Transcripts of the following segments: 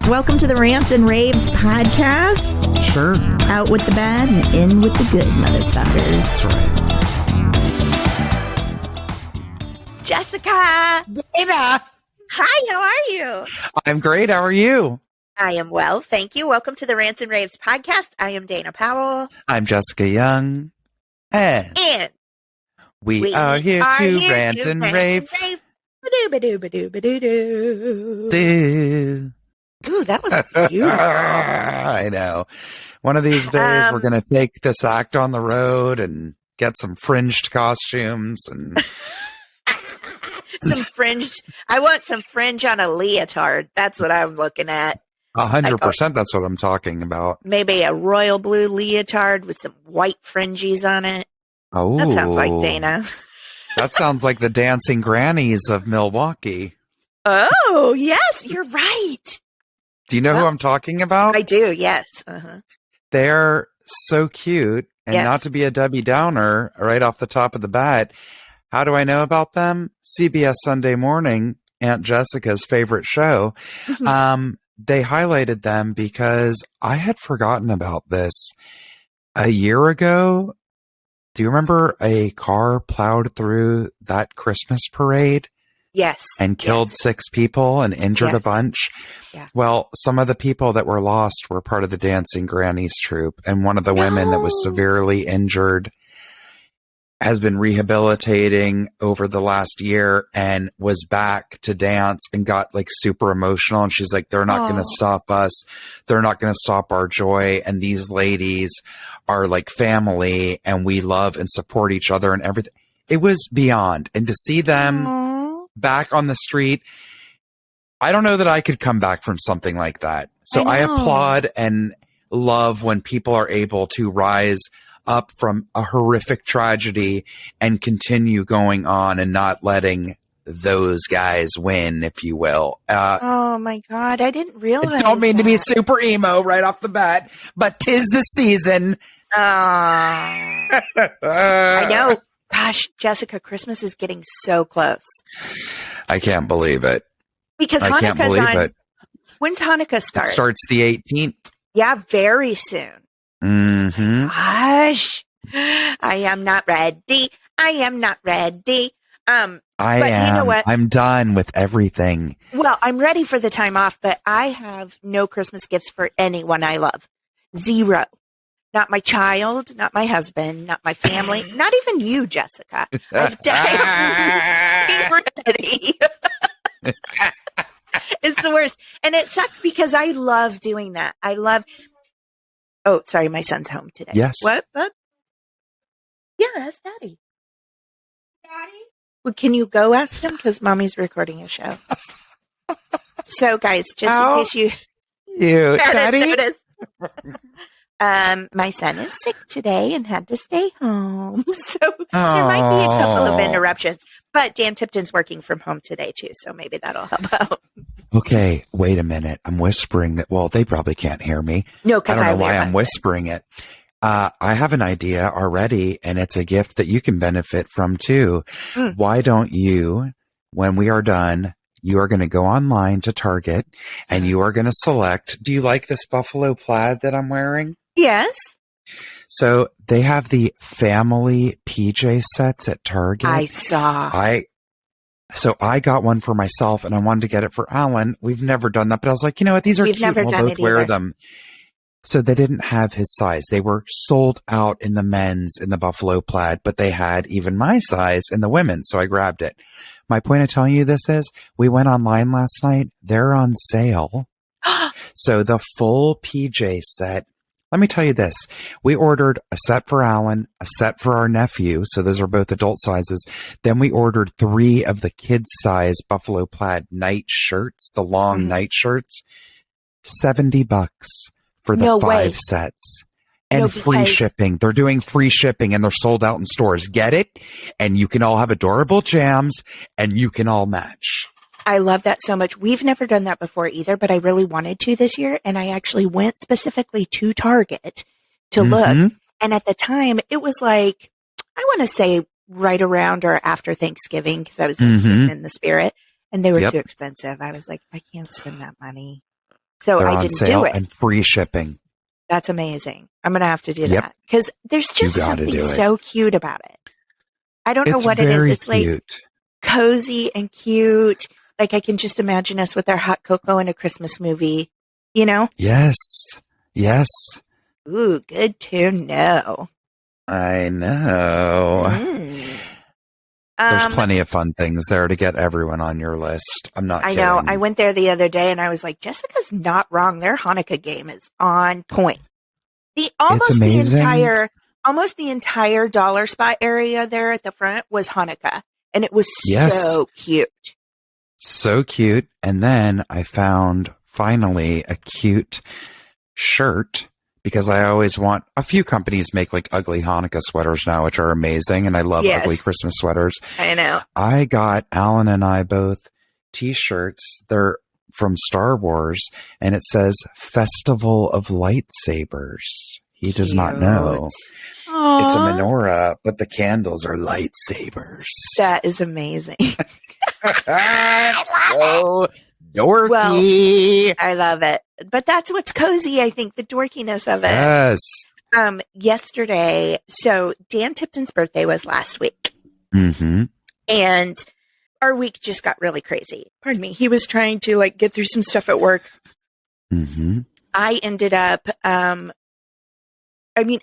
Welcome to the Rants and Raves podcast. Sure. Out with the bad and in with the good, motherfuckers. That's right. Jessica. Dana. Hi, how are you? I'm great. How are you? I am well, thank you. Welcome to the Rants and Raves podcast. I am Dana Powell. I'm Jessica Young. And we are here to rant and rave. Ba-doo-ba-doo-ba-doo-ba-doo. Ooh, that was beautiful. I know. One of these days, we're going to take this act on the road and get some fringed costumes and some fringed. I want some fringe on a leotard. That's what I'm looking at. 100%. That's what I'm talking about. Maybe a royal blue leotard with some white fringes on it. Oh, that sounds like Dana. That sounds like the dancing grannies of Milwaukee. Oh, yes, you're right. Do you know who I'm talking about? I do, yes. Uh-huh. They're so cute. And Yes. not to be a Debbie Downer right off the top of the bat, how do I know about them? CBS Sunday Morning, Aunt Jessica's favorite show. They highlighted them because I had forgotten about this a year ago. Do you remember a car plowed through that Christmas parade? Yes. And killed 6 people and injured a bunch. Yeah. Well, some of the people that were lost were part of the Dancing Grannies troupe. And one of the women that was severely injured has been rehabilitating over the last year and was back to dance and got like super emotional. And she's like, they're not going to stop us. They're not going to stop our joy. And these ladies are like family and we love and support each other and everything. It was beyond. And to see them back on the street, I don't know that I could come back from something like that. So I applaud and love when people are able to rise up from a horrific tragedy and continue going on and not letting those guys win, if you will. Oh my God, I didn't realize. I don't mean to be super emo right off the bat, but 'tis the season. I know. Gosh, Jessica, Christmas is getting so close. I can't believe it. Because I can't Hanukkah's believe on. it. When's Hanukkah It start? starts the 18th. Yeah, very soon. Mm-hmm. Gosh, I am not ready. I am not ready. I but am. You know what? I'm done with everything. Well, I'm ready for the time off, but I have no Christmas gifts for anyone I love. Zero. Not my child, not my husband, not my family, not even you, Jessica. I've been ready. It's the worst. And it sucks because I love doing that. Oh, sorry, my son's home today. Yes. What? Yeah, that's Daddy. Daddy? Well, can you go ask him? Because Mommy's recording a show. So, guys, just in case you... Daddy? My son is sick today and had to stay home. So there might be a couple of interruptions. But Dan Tipton's working from home today, too. So maybe that'll help out. Okay, wait a minute. I'm whispering that. Well, they probably can't hear me. No, because I don't know why I'm whispering it. I have an idea already, and it's a gift that you can benefit from, too. Why don't you, when we are done, you are going to go online to Target, and you are going to select, do you like this buffalo plaid that I'm wearing? Yes. So they have the family PJ sets at Target. I saw. So I got one for myself and I wanted to get it for Alan. We've never done that, but I was like, you know what? These are cute. We'll both wear them. So they didn't have his size. They were sold out in the men's in the buffalo plaid, but they had even my size in the women's. So I grabbed it. My point of telling you this is we went online last night. They're on sale. So the full PJ set. Let me tell you this. We ordered a set for Alan, a set for our nephew. So those are both adult sizes. Then we ordered 3 of the kids size buffalo plaid night shirts, the long night shirts, $70 for the 5 sets and free shipping. They're doing free shipping and they're sold out in stores. Get it? And you can all have adorable jams and you can all match. I love that so much. We've never done that before either, but I really wanted to this year. And I actually went specifically to Target to look. And at the time, it was like, I want to say right around or after Thanksgiving because I was in the spirit and they were too expensive. I was like, I can't spend that money. So They're I on didn't sale do it. and free shipping. That's amazing. I'm going to have to do that because there's just something so cute about it. I don't know what it is. It's cute. Like cozy and cute. Like I can just imagine us with our hot cocoa in a Christmas movie, you know? Yes. Yes. Ooh, good to know. I know. There's plenty of fun things there to get everyone on your list. I'm not kidding. I know. I went there the other day and I was like, Jessica's not wrong. Their Hanukkah game is on point. Almost the entire dollar spot area there at the front was Hanukkah. And it was so cute. So cute. And then I found finally a cute shirt because I always want a few companies make like ugly Hanukkah sweaters now, which are amazing. And I love ugly Christmas sweaters. I know. I got Alan and I both t-shirts. They're from Star Wars and it says Festival of Lightsabers. He does not know. Aww. It's a menorah, but the candles are lightsabers. That is amazing. So dorky. Well, I love it. But that's what's cozy, I think, the dorkiness of it. Yes. Yesterday, so Dan Tipton's birthday was last week. Mm-hmm. And our week just got really crazy. Pardon me. He was trying to like get through some stuff at work. Mm-hmm. I ended up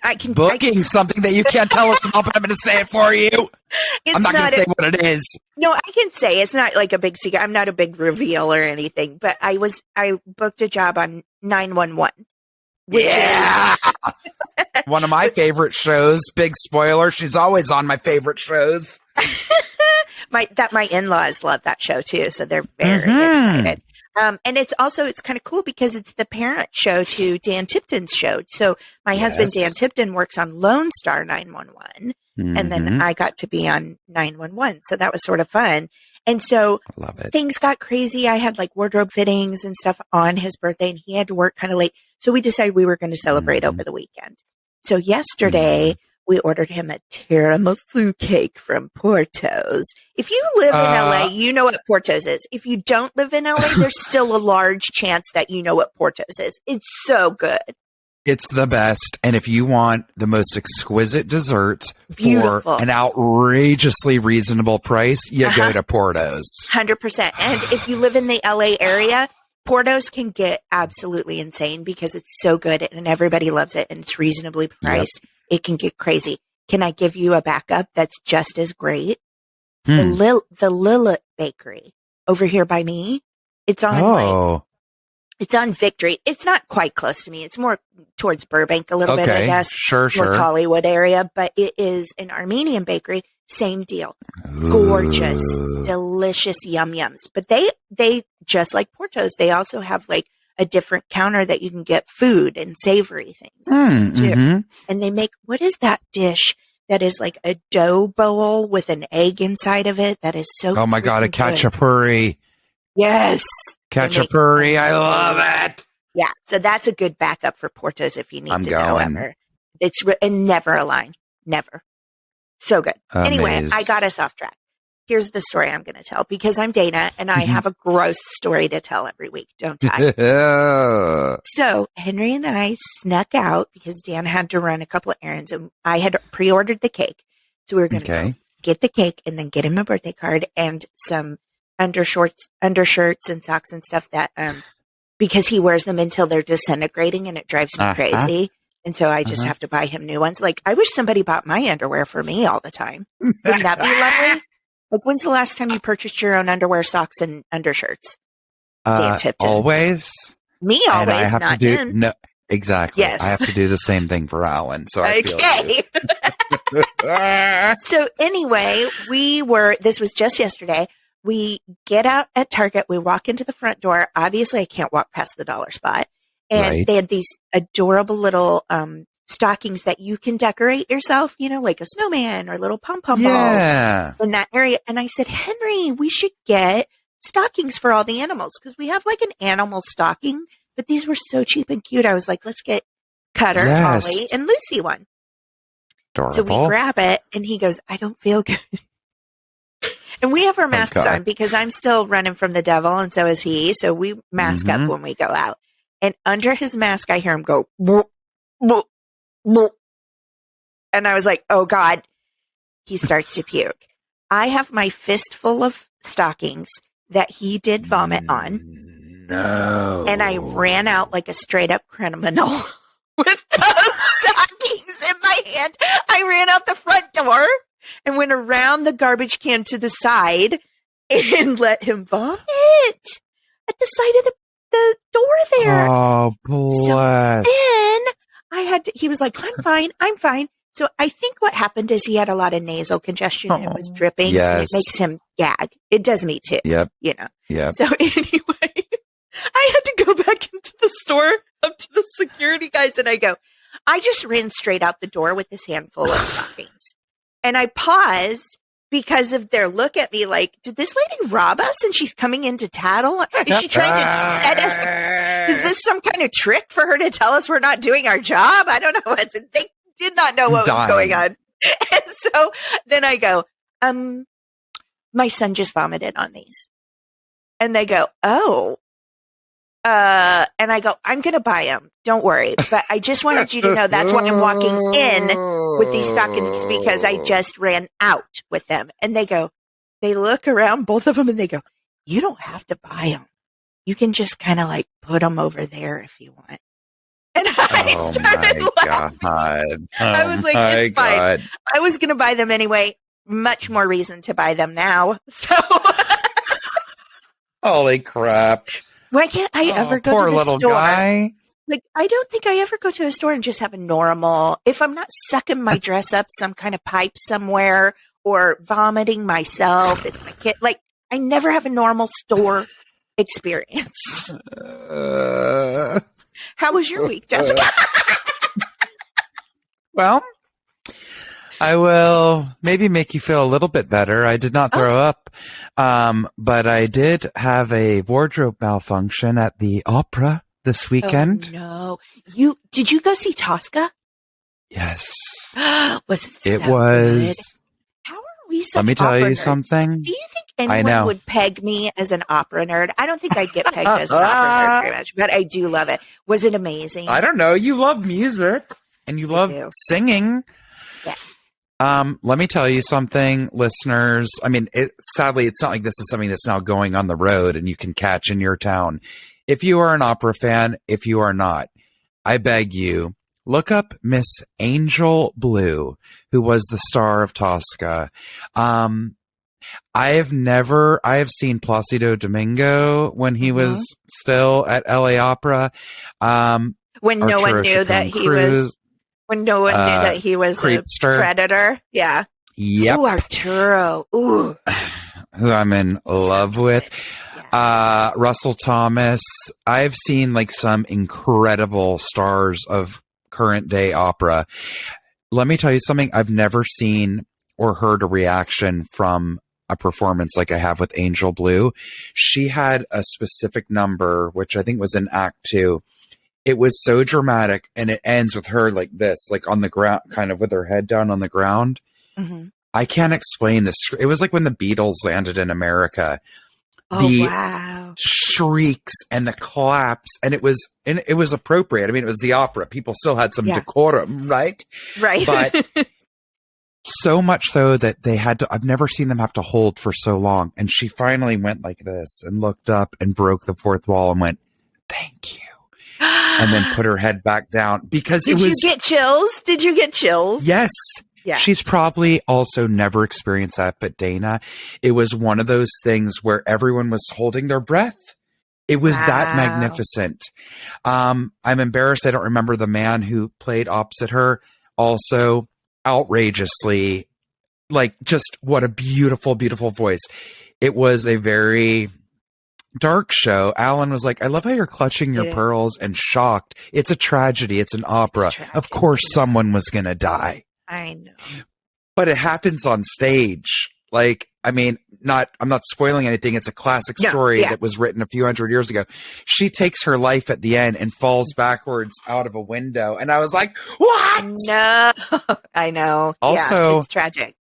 I can booking something that you can't tell us about, but I'm going to say it for you. I'm not going to say what it is. No, I can say it's not like a big secret. I'm not a big reveal or anything, but I booked a job on 911. Which is one of my favorite shows. Big spoiler. She's always on my favorite shows. My in-laws love that show too, so they're very excited. And it's kind of cool because it's the parent show to Dan Tipton's show. So my husband, Dan Tipton, works on Lone Star 911. And then I got to be on 911. So that was sort of fun. And so things got crazy. I had like wardrobe fittings and stuff on his birthday and he had to work kind of late. So we decided we were going to celebrate over the weekend. So yesterday we ordered him a tiramisu cake from Porto's. If you live in LA, you know what Porto's is. If you don't live in LA, there's still a large chance that you know what Porto's is. It's so good. It's the best. And if you want the most exquisite desserts for an outrageously reasonable price, you go to Porto's. 100%. And if you live in the LA area, Porto's can get absolutely insane because it's so good and everybody loves it and it's reasonably priced. Yep. It can get crazy. Can I give you a backup that's just as great? The Lilith Bakery over here by me. It's on it's on Victory. It's not quite close to me. It's more towards Burbank a little bit, I guess. Sure. North Hollywood area, but it is an Armenian bakery. Same deal. Gorgeous, delicious yums. But they just like Porto's, they also have like a different counter that you can get food and savory things too. And they make, what is that dish that is like a dough bowl with an egg inside of it? That is so Oh my God, a khachapuri. Yes. Khachapuri, I love it. Yeah, so that's a good backup for Porto's if you need to know ever. It's and never a line. Never. So good. Anyway, I got us off track. Here's the story I'm going to tell because I'm Dana and I have a gross story to tell every week, don't I? So Henry and I snuck out because Dan had to run a couple of errands and I had pre-ordered the cake. So we were going to go get the cake and then get him a birthday card and some undershirts and socks and stuff that, because he wears them until they're disintegrating and it drives me crazy. And so I just have to buy him new ones. Like I wish somebody bought my underwear for me all the time. Wouldn't that be lovely? Like, when's the last time you purchased your own underwear, socks, and undershirts? Dan Tipton. Always. Me always, and I have not to do, him. No, exactly. Yes. I have to do the same thing for Alan. So I feel So anyway, this was just yesterday. We get out at Target. We walk into the front door. Obviously, I can't walk past the dollar spot. And they had these adorable little stockings that you can decorate yourself, you know, like a snowman or little pom-pom balls in that area. And I said, Henry, we should get stockings for all the animals because we have like an animal stocking, but these were so cheap and cute. I was like, let's get Cutter, Holly, and Lucy one. Adorable. So we grab it and he goes, I don't feel good. And we have our masks on because I'm still running from the devil and so is he. So we mask up when we go out. And under his mask, I hear him go, "Boo, boo, boo." And I was like, oh God, he starts to puke. I have my fistful of stockings that he did vomit on. No. And I ran out like a straight up criminal with those stockings in my hand. I ran out the front door and went around the garbage can to the side and let him vomit at the side of the door there. Oh, bless. So then he was like, I'm fine. So I think what happened is he had a lot of nasal congestion and it was dripping. Yes. And it makes him gag. It does me too. Yep. You know? Yep. So anyway, I had to go back into the store up to the security guys and I just ran straight out the door with this handful of stockings. And I paused because of their look at me like, did this lady rob us and she's coming in to tattle? Is she trying to set us? Is this some kind of trick for her to tell us we're not doing our job? I don't know. They did not know what was going on. And so then I go, my son just vomited on these. And they go, oh. And I go, I'm going to buy them. Don't worry. But I just wanted you to know that's why I'm walking in with these stockings because I just ran out with them. And they look around, both of them, and they go, you don't have to buy them. You can just kind of like put them over there if you want. And I started laughing. God. I was like, it's fine. I was going to buy them anyway. Much more reason to buy them now. So. Holy crap. Why can't I ever go to the little store? Guy. Like, I don't think I ever go to a store and just have a normal, if I'm not sucking my dress up some kind of pipe somewhere or vomiting myself, it's my kid. Like, I never have a normal store experience. How was your week, Jessica? Well, I will maybe make you feel a little bit better. I did not throw up, but I did have a wardrobe malfunction at the opera this weekend. Oh, no. Did you go see Tosca? Yes. Was it was. Good? How are we such Let me tell you nerds? something. Do you think anyone would peg me as an opera nerd? I don't think I'd get pegged as an opera nerd very much, but I do love it. Was it amazing? I don't know. You love music and you love singing. Yeah. Let me tell you something, listeners. I mean, sadly, it's not like this is something that's now going on the road and you can catch in your town. If you are an opera fan, if you are not, I beg you, look up Miss Angel Blue, who was the star of Tosca. I have seen Placido Domingo when he was still at LA Opera. When no one knew that he was. When no one knew that he was a predator. Yeah. Yep. Ooh, Arturo. Ooh. Who I'm in love with. Yeah. Russell Thomas. I've seen like some incredible stars of current day opera. Let me tell you something. I've never seen or heard a reaction from a performance like I have with Angel Blue. She had a specific number, which I think was in Act 2. It was so dramatic, and it ends with her like this, like on the ground, kind of with her head down on the ground. Mm-hmm. I can't explain this. It was like when the Beatles landed in America. Wow. Shrieks and the claps, and it was appropriate. I mean, it was the opera. People still had some decorum, right? Right. But so much so that they had to, I've never seen them have to hold for so long. And she finally went like this and looked up and broke the fourth wall and went, "Thank you." And then put her head back down because Did you get chills? Did you get chills? Yes. Yeah. She's probably also never experienced that, but Dana, it was one of those things where everyone was holding their breath. It was that magnificent. I'm embarrassed I don't remember the man who played opposite her. Also outrageously, like, just what a beautiful, beautiful voice. It was a very dark show. Alan was like, "I love how you're clutching your pearls and shocked. It's a tragedy. It's an opera. Of course someone was going to die." I know. But it happens on stage. Like, I mean, I'm not spoiling anything. It's a classic story that was written a few hundred years ago. She takes her life at the end and falls backwards out of a window. And I was like, what? No, I know. Also, it's tragic.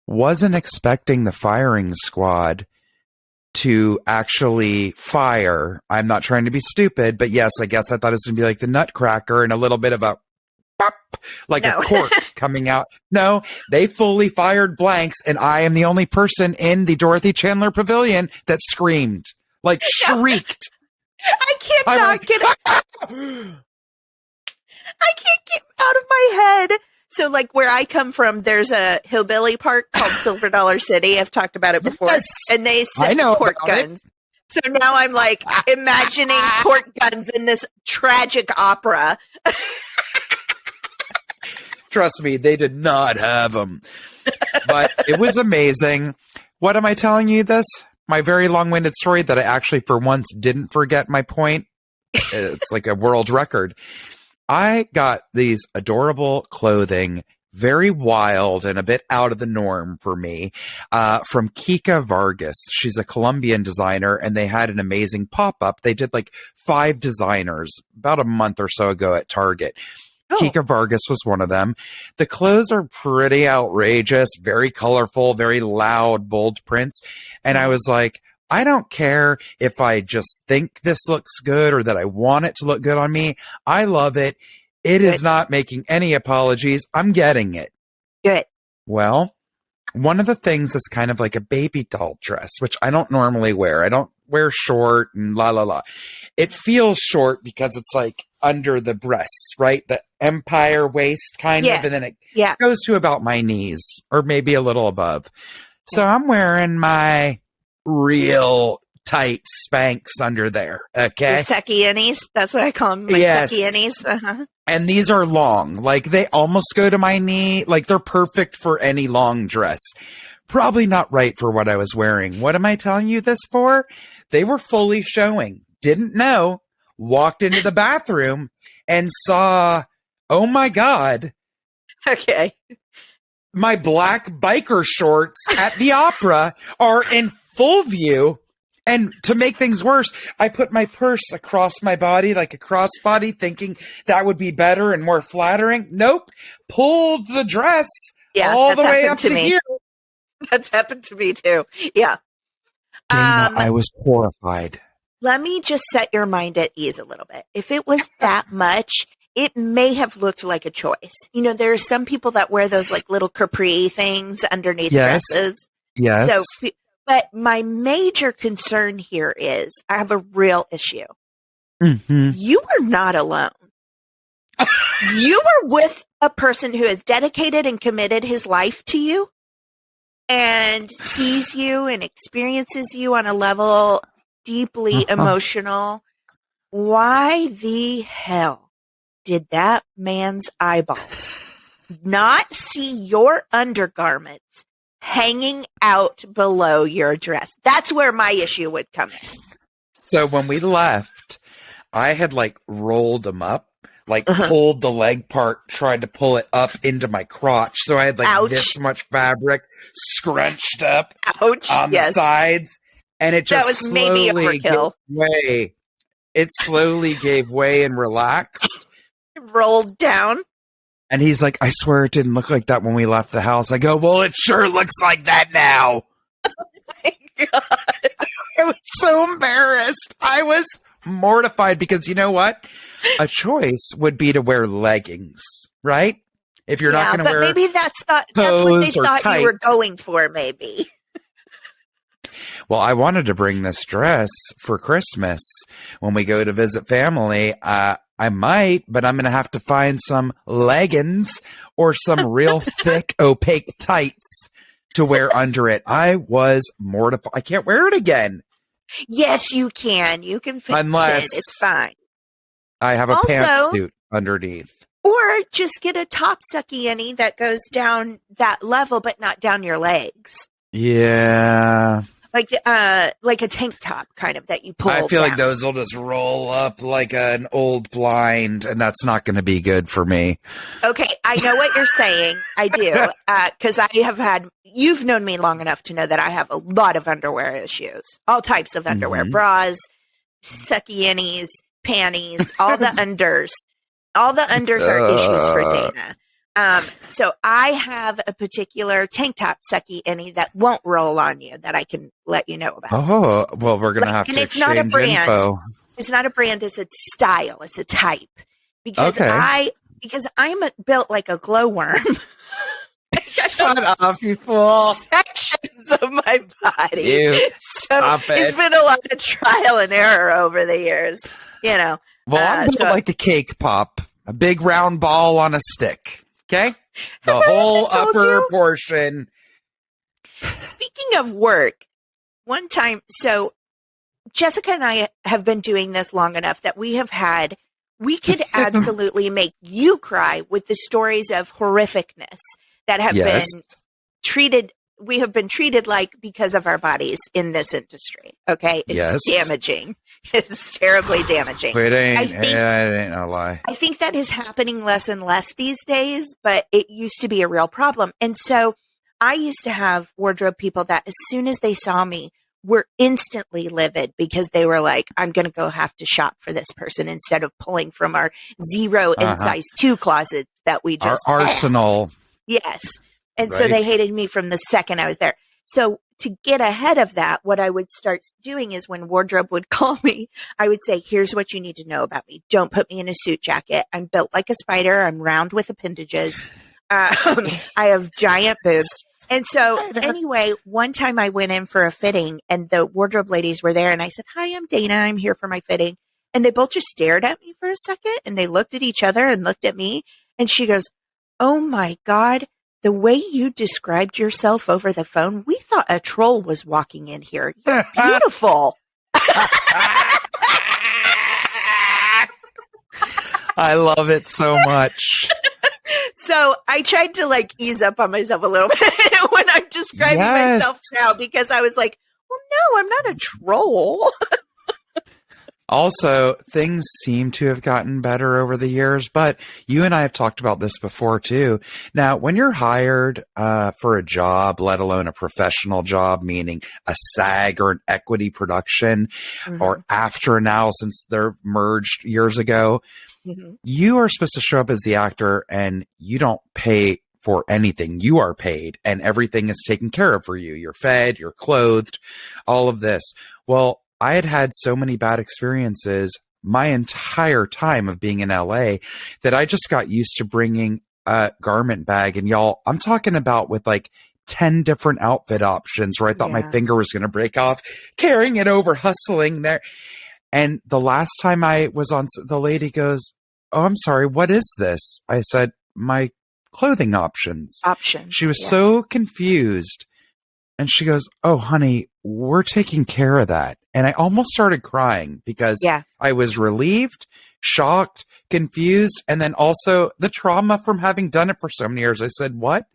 Wasn't expecting the firing squad to actually fire. I'm not trying to be stupid, but yes, I guess I thought it was going to be like the Nutcracker and a little bit of a pop, like a cork coming out. No, they fully fired blanks, and I am the only person in the Dorothy Chandler Pavilion that screamed, like shrieked. I cannot get it. I can't get out of my head. So, like, where I come from, there's a hillbilly park called Silver Dollar City. I've talked about it before. Yes, and they send cork guns. So now I'm, like, imagining cork guns in this tragic opera. Trust me, they did not have them. But it was amazing. What am I telling you this? My very long-winded story that I actually, for once, didn't forget my point. It's like a world record. I got these adorable clothing, very wild and a bit out of the norm for me, from Kika Vargas. She's a Colombian designer, and they had an amazing pop-up. They did like 5 designers about a month or so ago at Target. Oh. Kika Vargas was one of them. The clothes are pretty outrageous, very colorful, very loud, bold prints. And I was like, I don't care if I just think this looks good or that I want it to look good on me. I love it. It is not making any apologies. I'm getting it. Good. Well, one of the things is kind of like a baby doll dress, which I don't normally wear. I don't wear short and la, la, la. It feels short because it's like under the breasts, right? The empire waist kind of, and then it goes to about my knees or maybe a little above. So I'm wearing my real tight Spanx under there. Okay. Your Secchianis. That's what I call them. My Secchianis. Uh-huh. And these are long. Like they almost go to my knee. Like they're perfect for any long dress. Probably not right for what I was wearing. What am I telling you this for? They were fully showing. Didn't know. Walked into the bathroom and saw, oh my God. Okay. My black biker shorts at the opera are in full view. And to make things worse, I put my purse across my body, like a crossbody, thinking that would be better and more flattering. Nope. Pulled the dress all the way up to here. That's happened to me too. Yeah. Dana, I was horrified. Let me just set your mind at ease a little bit. If it was that much, it may have looked like a choice. You know, there are some people that wear those like little capri things underneath dresses. Yes. So, but my major concern here is I have a real issue. Mm-hmm. You are not alone. You are with a person who has dedicated and committed his life to you and sees you and experiences you on a level deeply emotional. Why the hell did that man's eyeballs not see your undergarments hanging out below your dress? That's where my issue would come in. So when we left, I had like rolled them up, like pulled the leg part, tried to pull it up into my crotch. So I had like this much fabric scrunched up on the sides. And it just that was maybe overkill. Way. It slowly gave way and relaxed. Rolled down. And he's like, I swear it didn't look like that when we left the house. I go, well, it sure looks like that now. Oh my God. I was so embarrassed. I was mortified because you know what? A choice would be to wear leggings, right? If you're not going to wear maybe that's what they thought you were going for, maybe. Well, I wanted to bring this dress for Christmas when we go to visit family. I might, but I'm going to have to find some leggings or some real thick, opaque tights to wear under it. I was mortified. I can't wear it again. Yes, you can. You can fix Unless it. It's fine. I have a pantsuit underneath. Or just get a top suckiani that goes down that level, but not down your legs. Yeah. Like a tank top kind of that you pull I feel down. like those will just roll up like an old blind, and that's not going to be good for me. Okay, I know what you're saying. I do. Because you've known me long enough to know that I have a lot of underwear issues. All types of underwear. Bras, suckianis, panties, all the unders. All the unders are issues for Dana. So I have a particular tank top sucky any that won't roll on you that I can let you know about. Oh, well, we're going to have to it's not a brand. info. It's not a brand. It's a style. It's a type. Because I'm built like a glowworm. Shut up, you fool. Sections of my body. Stop it. It's been a lot of trial and error over the years, you know. Well, I'm built like a cake pop, a big round ball on a stick. Okay? The whole upper portion. Speaking of work, one time, so Jessica and I have been doing this long enough that we could absolutely make you cry with the stories of horrificness that have been treated. We have been treated like because of our bodies in this industry. Okay. It's damaging. It's terribly damaging. It ain't no lie. I think that is happening less and less these days, but it used to be a real problem. And so I used to have wardrobe people that as soon as they saw me were instantly livid because they were like, I'm going to go have to shop for this person instead of pulling from our 0 and size 2 closets that we just our arsenal. Yes. And so they hated me from the second I was there. So to get ahead of that, what I would start doing is when wardrobe would call me, I would say, here's what you need to know about me. Don't put me in a suit jacket. I'm built like a spider. I'm round with appendages. I have giant boobs. And so anyway, one time I went in for a fitting and the wardrobe ladies were there and I said, hi, I'm Dana. I'm here for my fitting. And they both just stared at me for a second and they looked at each other and looked at me. And she goes, oh my God, the way you described yourself over the phone, we thought a troll was walking in here. You're beautiful. I love it so much. So I tried to like ease up on myself a little bit when I'm describing myself now because I was like, well, no, I'm not a troll. Also, things seem to have gotten better over the years, but you and I have talked about this before too. Now, when you're hired for a job, let alone a professional job, meaning a SAG or an equity production, or after now since they're merged years ago, you are supposed to show up as the actor and you don't pay for anything. You are paid and everything is taken care of for you. You're fed, you're clothed, all of this. Well, I had so many bad experiences my entire time of being in LA that I just got used to bringing a garment bag. And y'all, I'm talking about with like 10 different outfit options where I thought my finger was going to break off, carrying it over, hustling there. And the last time I was on, the lady goes, oh, I'm sorry, what is this? I said, my clothing options. She was so confused. And she goes, oh, honey, we're taking care of that. And I almost started crying because I was relieved, shocked, confused, and then also the trauma from having done it for so many years. I said, what?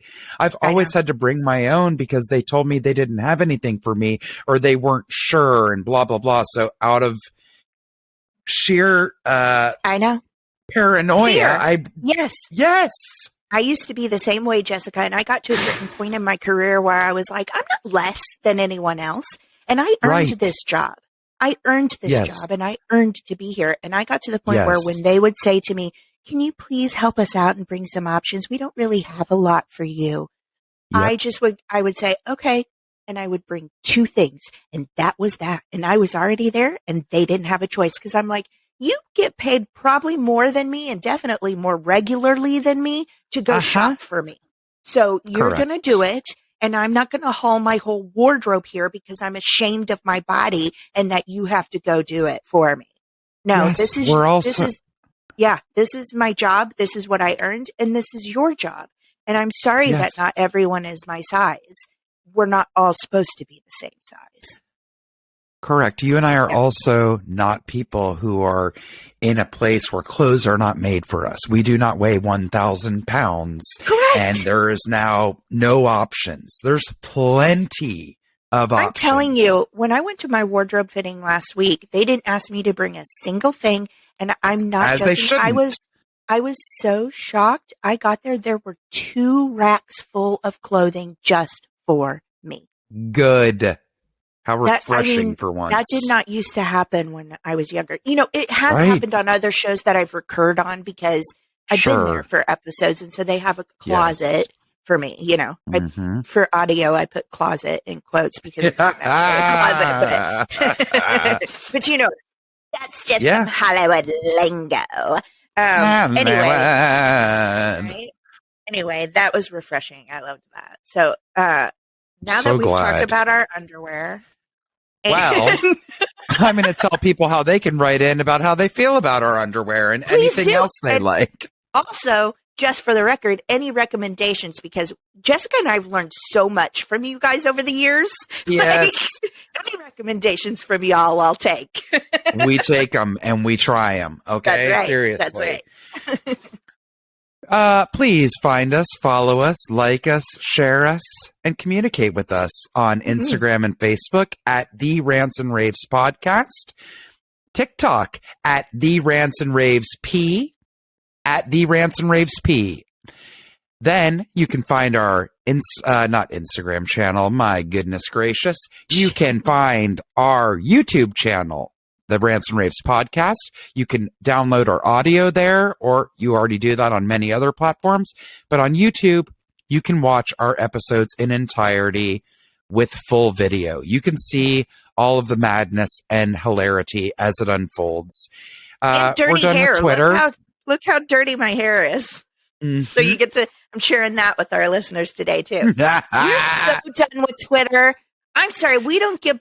I've always had to bring my own because they told me they didn't have anything for me or they weren't sure and blah, blah, blah. So out of sheer paranoia, fear. Yes. I used to be the same way, Jessica, and I got to a certain point in my career where I was like, I'm not less than anyone else, and I earned this job. I earned this job, and I earned to be here, and I got to the point where when they would say to me, can you please help us out and bring some options? We don't really have a lot for you. I would say, okay, and I would bring 2 things, and that was that, and I was already there, and they didn't have a choice, because I'm like, you get paid probably more than me and definitely more regularly than me to go shop for me. So you're going to do it. And I'm not going to haul my whole wardrobe here because I'm ashamed of my body and that you have to go do it for me. No, this is my job. This is what I earned. And this is your job. And I'm sorry that not everyone is my size. We're not all supposed to be the same size. Correct. You and I are also not people who are in a place where clothes are not made for us. We do not weigh 1,000 pounds. Correct. And there is now no options. There's plenty of options. I'm telling you, when I went to my wardrobe fitting last week, they didn't ask me to bring a single thing. And I'm not As joking. they shouldn't. I was so shocked. I got there. There were 2 racks full of clothing just for me. Good. How refreshing for once. That did not used to happen when I was younger. You know, it has happened on other shows that I've recurred on because I've been there for episodes, and so they have a closet for me. You know, for audio, I put closet in quotes because it's not actually a closet, but you know, that's just some Hollywood lingo. Anyway, that was refreshing. I loved that. So now that we've talked about our underwear. Well, I'm going to tell people how they can write in about how they feel about our underwear and anything else they like. Also, just for the record, any recommendations, because Jessica and I have learned so much from you guys over the years. Yes. Like, any recommendations from y'all, I'll take. We take them and we try them. Okay. That's right. Seriously. That's right. Please find us, follow us, like us, share us, and communicate with us on Instagram and Facebook at The Rants and Raves Podcast, TikTok at The Rants and Raves P, at The Rants and Raves P. Then you can find our not Instagram channel. My goodness gracious. You can find our YouTube channel, The Rants and Raves Podcast. You can download our audio there, or you already do that on many other platforms. But on YouTube, you can watch our episodes in entirety with full video. You can see all of the madness and hilarity as it unfolds. And dirty we're done hair. with Twitter. Look how dirty my hair is. So you get to, I'm sharing that with our listeners today too. You're so done with Twitter. I'm sorry. We don't get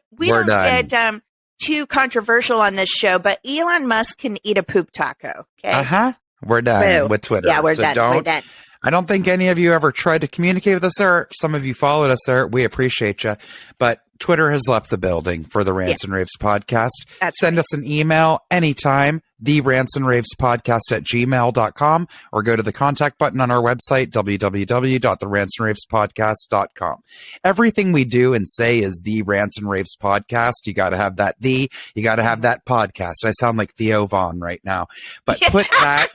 too controversial on this show, but Elon Musk can eat a poop taco. Okay. We're done with Twitter. Yeah, we're done. I don't think any of you ever tried to communicate with us there. Some of you followed us there. We appreciate you. But Twitter has left the building for the Rants and Raves Podcast. Send us an email anytime, therantsandravespodcast@gmail.com, or go to the contact button on our website, www.therantsandravespodcast.com. Everything we do and say is the Rants and Raves Podcast. You got to have that you got to have that podcast. I sound like Theo Vaughn right now. But put that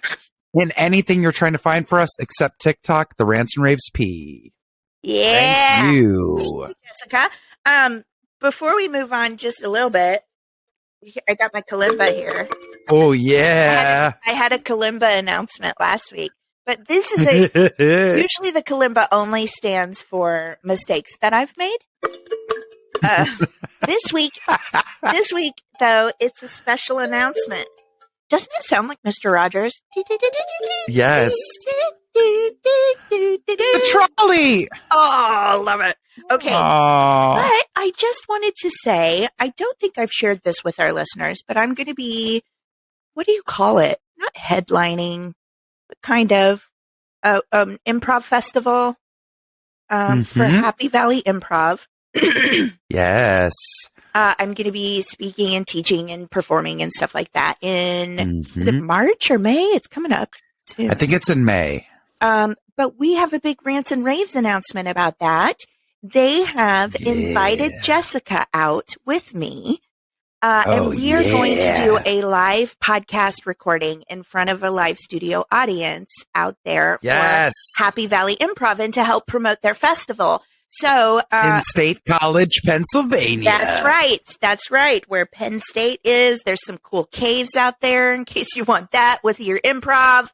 in anything you're trying to find for us except TikTok, the Rants and Raves P. Yeah. Thank you, Jessica. Before we move on just a little bit, I got my kalimba here. Oh, yeah. I had a kalimba announcement last week, but this is usually the kalimba only stands for mistakes that I've made. This week, though, it's a special announcement. Doesn't it sound like Mr. Rogers? Yes. The trolley. Oh, love it. Okay. Aww. But I just wanted to say, I don't think I've shared this with our listeners, but I'm going to be, what do you call it? Not headlining, but kind of improv festival for Happy Valley Improv. Yes. I'm going to be speaking and teaching and performing and stuff like that in, is it March or May? It's coming up soon. I think it's in May. But we have a big Rants and Raves announcement about that. They have invited Jessica out with me. And we are going to do a live podcast recording in front of a live studio audience out there for Happy Valley Improv and to help promote their festival. So in State College, Pennsylvania. That's right. Where Penn State is. There's some cool caves out there in case you want that with your improv.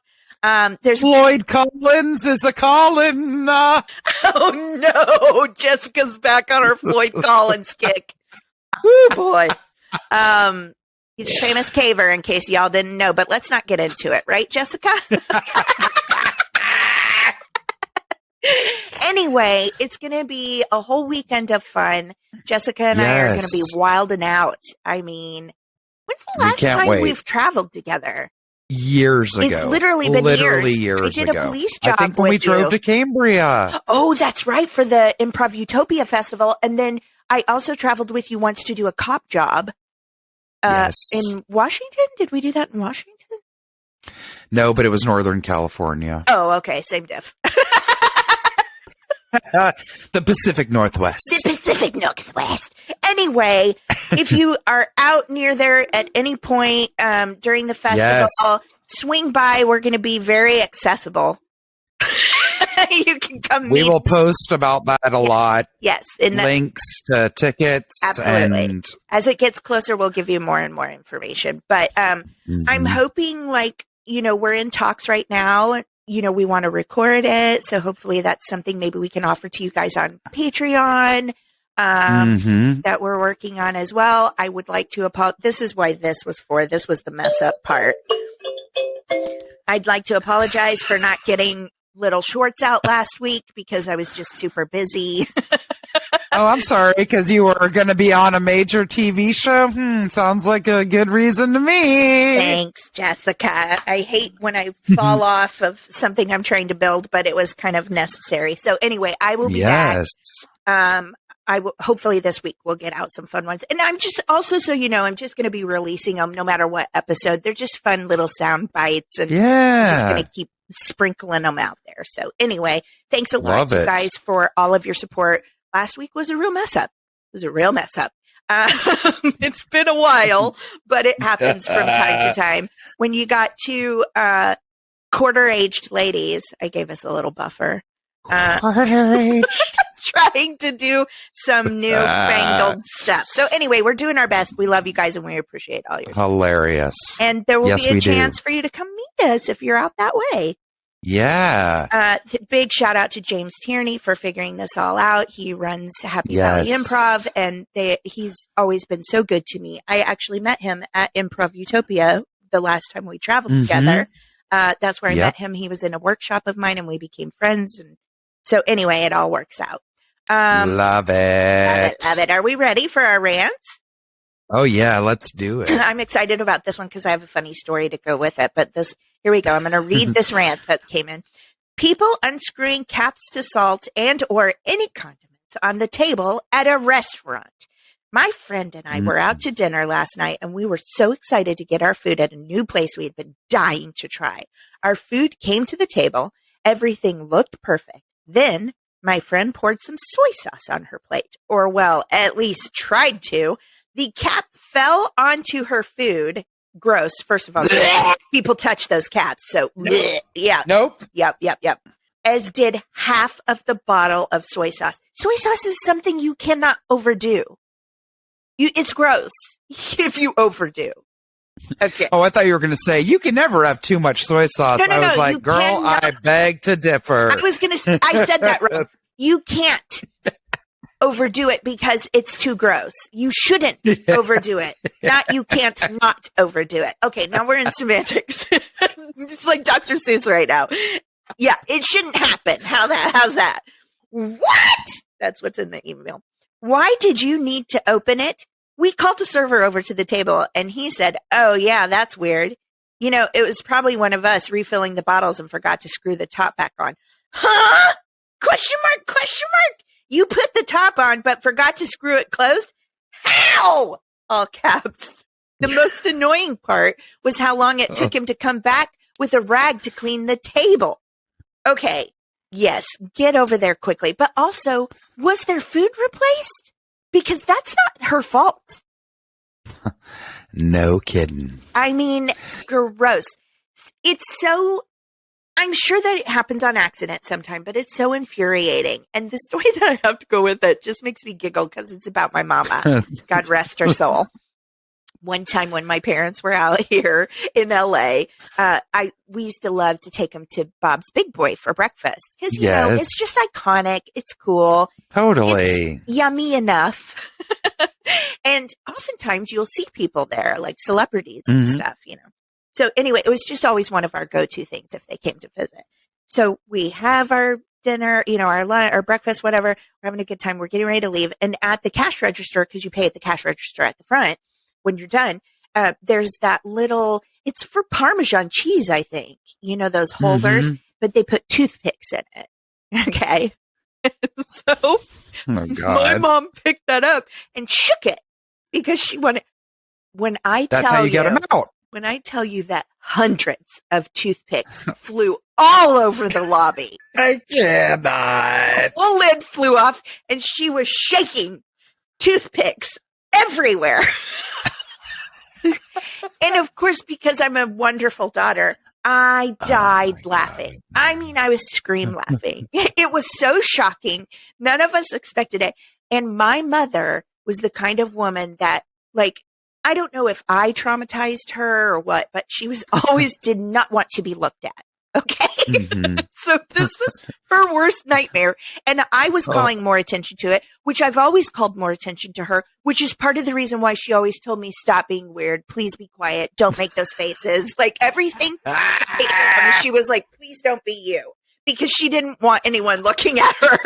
There's Floyd Collins is a Collin. Oh no, Jessica's back on her Floyd Collins kick. Woo boy. He's a famous caver in case y'all didn't know, but let's not get into it, right, Jessica? Anyway, it's going to be a whole weekend of fun. Jessica and I are going to be wilding out. I mean, when's the last time we've traveled together? Years ago. It's literally been years. I did a police job I think when we drove to Cambria. Oh, that's right, for the Improv Utopia Festival. And then I also traveled with you once to do a cop job in Washington. Did we do that in Washington? No, but it was Northern California. Oh, okay. Same diff. The Pacific Northwest. Anyway, if you are out near there at any point during the festival, swing by. We're going to be very accessible. You can come. We will post about that a lot. Yes, links to tickets. Absolutely. And as it gets closer, we'll give you more and more information. But I'm hoping, like, we're in talks right now. We want to record it. So hopefully that's something maybe we can offer to you guys on Patreon that we're working on as well. I would like to apologize. This is why this was the mess up part. I'd like to apologize for not getting little shorts out last week because I was just super busy. Oh, I'm sorry, because you were going to be on a major TV show? Sounds like a good reason to me. Thanks, Jessica. I hate when I fall off of something I'm trying to build, but it was kind of necessary. So anyway, I will be back. Hopefully this week we'll get out some fun ones. And I'm just also, so I'm just going to be releasing them no matter what episode. They're just fun little sound bites. And I'm just going to keep sprinkling them out there. So anyway, thanks a lot, you guys, for all of your support. Last week was a real mess up. It's been a while, but it happens from time to time. When you got two quarter-aged ladies, I gave us a little buffer. Quarter-aged. Trying to do some new fangled stuff. So anyway, we're doing our best. We love you guys and we appreciate all your hilarious. And there will be a chance for you to come meet us if you're out that way. Yeah. Big shout out to James Tierney for figuring this all out. He runs Happy Valley Improv, and he's always been so good to me. I actually met him at Improv Utopia the last time we traveled together. That's where I met him. He was in a workshop of mine, and we became friends. And so anyway, it all works out. Love it. Love it. Are we ready for our rants? Oh yeah, let's do it. I'm excited about this one because I have a funny story to go with it. But here we go. I'm going to read this rant that came in. People unscrewing caps to salt and or any condiments on the table at a restaurant. My friend and I were out to dinner last night, and we were so excited to get our food at a new place we had been dying to try. Our food came to the table. Everything looked perfect. Then my friend poured some soy sauce on her plate, or well, at least tried to. The cap fell onto her food. Gross. First of all, people touch those caps. So, yeah. Nope. Yep. As did half of the bottle of soy sauce. Soy sauce is something you cannot overdo. It's gross if you overdo. Okay. Oh, I thought you were going to say, you can never have too much soy sauce. No, I was like, girl, cannot. I beg to differ. I said that wrong. You can't overdo it because it's too gross. You shouldn't overdo it. Not you can't not overdo it. Okay, now we're in semantics. It's like Dr. Seuss right now. Yeah, it shouldn't happen. How's that? What? That's what's in the email. Why did you need to open it? We called the server over to the table and he said, oh yeah, that's weird. It was probably one of us refilling the bottles and forgot to screw the top back on. Huh? Question mark. You put the top on, but forgot to screw it closed? How? All caps. The most annoying part was how long it took him to come back with a rag to clean the table. Okay, yes, get over there quickly. But also, was their food replaced? Because that's not her fault. No kidding. I mean, gross. I'm sure that it happens on accident sometime, but it's so infuriating. And the story that I have to go with it just makes me giggle because it's about my mama. God rest her soul. One time when my parents were out here in LA, we used to love to take them to Bob's Big Boy for breakfast because, it's just iconic. It's cool. Totally. It's yummy enough. And oftentimes you'll see people there, like celebrities and stuff, So anyway, it was just always one of our go-to things if they came to visit. So we have our dinner, our lunch, our breakfast, whatever. We're having a good time. We're getting ready to leave. And at the cash register, because you pay at the cash register at the front when you're done, there's that little, it's for Parmesan cheese, I think. Those holders, but they put toothpicks in it. Okay. So my mom picked that up and shook it because she wanted, That's how you get them out. When I tell you that hundreds of toothpicks flew all over the lobby. I cannot. The lid flew off and she was shaking toothpicks everywhere. And of course, because I'm a wonderful daughter, I died laughing. I mean, I was scream laughing. It was so shocking. None of us expected it. And my mother was the kind of woman that, I don't know if I traumatized her or what, but she was always did not want to be looked at. Okay. Mm-hmm. So this was her worst nightmare. And I was calling more attention to it, which I've always called more attention to her, which is part of the reason why she always told me, stop being weird. Please be quiet. Don't make those faces. Like everything. She was like, please don't be you, because she didn't want anyone looking at her.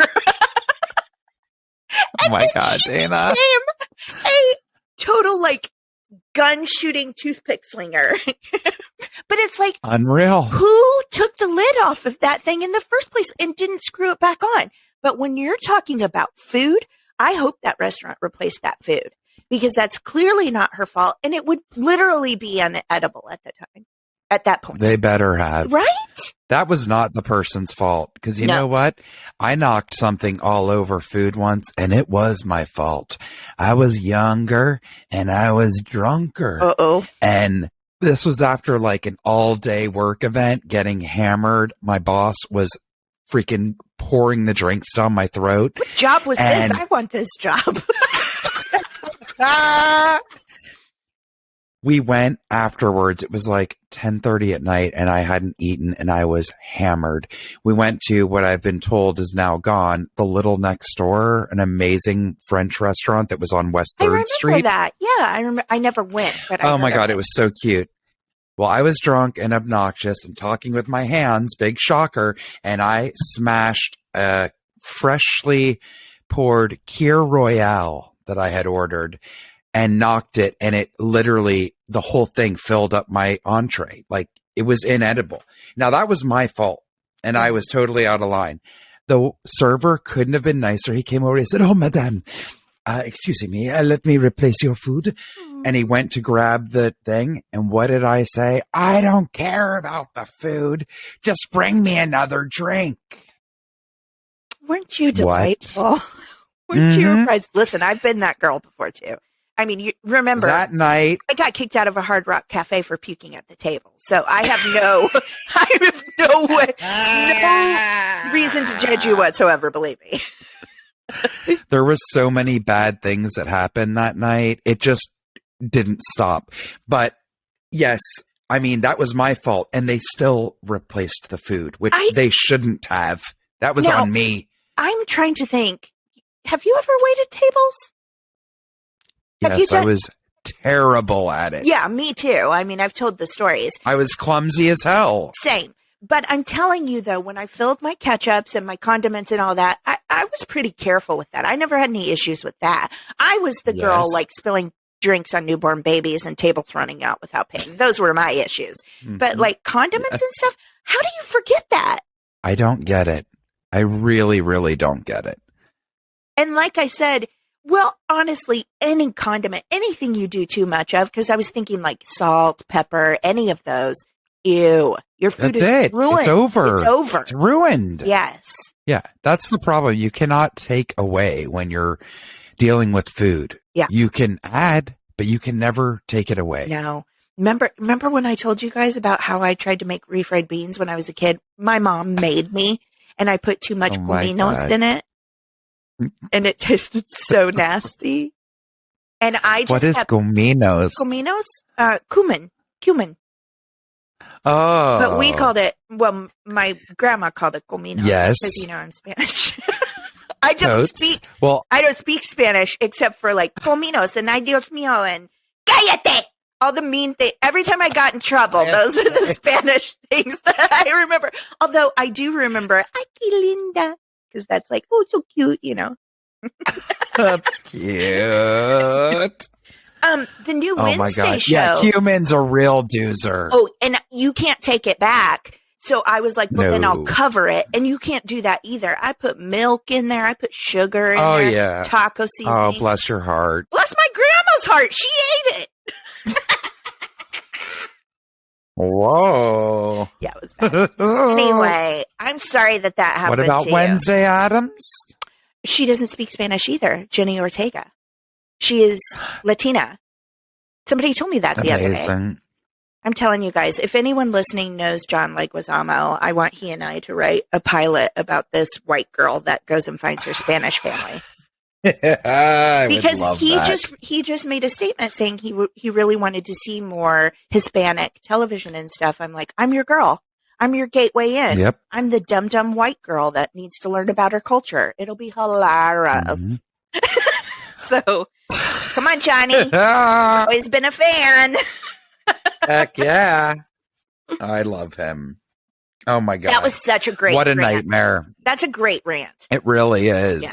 Oh my God, Dana. Became a total like gun shooting toothpick slinger. But it's like, unreal. Who took the lid off of that thing in the first place and didn't screw it back on? But when you're talking about food, I hope that restaurant replaced that food, because that's clearly not her fault. And it would literally be unedible at the time, at that point. They better have. Right? That was not the person's fault. Because you know what? I knocked something all over food once, and it was my fault. I was younger and I was drunker. Uh-oh. And this was after like an all-day work event, getting hammered. My boss was freaking pouring the drinks down my throat. What job was this? I want this job. We went afterwards. It was like 10:30 at night, and I hadn't eaten, and I was hammered. We went to what I've been told is now gone, the Little Next Door, an amazing French restaurant that was on West 3rd Street. I remember that. Yeah, I remember. I never went, but oh my God, it was so cute. Well, I was drunk and obnoxious and talking with my hands, big shocker, and I smashed a freshly poured Kir Royale that I had ordered and knocked it, and it literally, the whole thing filled up my entree. Like, it was inedible. Now, that was my fault, and I was totally out of line. The server couldn't have been nicer. He came over and said, "Oh, madame, excuse me, let me replace your food." And he went to grab the thing. And what did I say? I don't care about the food. Just bring me another drink. Weren't you delightful? Weren't you surprised? Listen, I've been that girl before too. I mean, you remember that night I got kicked out of a Hard Rock Cafe for puking at the table. So I have no reason to judge you whatsoever. Believe me. There was so many bad things that happened that night. It just didn't stop. But yes, I mean, that was my fault. And they still replaced the food, which they shouldn't have. That was on me. I'm trying to think. Have you ever waited tables? Yes, I was terrible at it. Yeah, me too. I mean, I've told the stories. I was clumsy as hell. Same. But I'm telling you, though, when I filled my ketchups and my condiments and all that, I was pretty careful with that. I never had any issues with that. I was the girl, like, spilling drinks on newborn babies and tables running out without paying. Those were my issues. But, like, condiments and stuff, how do you forget that? I don't get it. I really, really don't get it. And like I said, well, honestly, any condiment, anything you do too much of, because I was thinking like salt, pepper, any of those, ew, your food is ruined. It's over. It's over. It's ruined. Yes. Yeah, that's the problem. You cannot take away when you're dealing with food. Yeah. You can add, but you can never take it away. No. Remember when I told you guys about how I tried to make refried beans when I was a kid? My mom made me, and I put too much cominos in it. And it tasted so nasty. And I just What is cominos? Cominos? Cumin. Oh. But we called it, well, my grandma called it cominos. Yes. Because, you know, I'm Spanish. I don't speak Spanish except for like cominos and ay Dios mío and cállate. All the mean things. Every time I got in trouble, those are the Spanish things that I remember. Although I do remember, ay, qué linda. Because that's like, oh, so cute, you know. That's cute. The new Wednesday show. Yeah, cumin's a real doozer. Oh, and you can't take it back. So I was like, well, then I'll cover it. And you can't do that either. I put milk in there. I put sugar in there. Oh, yeah. Taco seasoning. Oh, bless your heart. Bless my grandma's heart. She ate it. Whoa. Yeah, it was bad. Anyway, I'm sorry that happened. What about Wednesday Addams? She doesn't speak Spanish either, Jenny Ortega. She is Latina. Somebody told me that the other day. I'm telling you guys, if anyone listening knows John Leguizamo, I want he and I to write a pilot about this white girl that goes and finds her Spanish family. I because would love that. he just made a statement saying he really wanted to see more Hispanic television and stuff. I'm like, I'm your girl. I'm your gateway in. Yep. I'm the dumb white girl that needs to learn about her culture. It'll be hilarious. Mm-hmm. So, come on, Johnny. Always been a fan. Heck yeah. I love him. Oh my God. That was such a great What a rant. nightmare. That's a great rant. It really is. Yeah.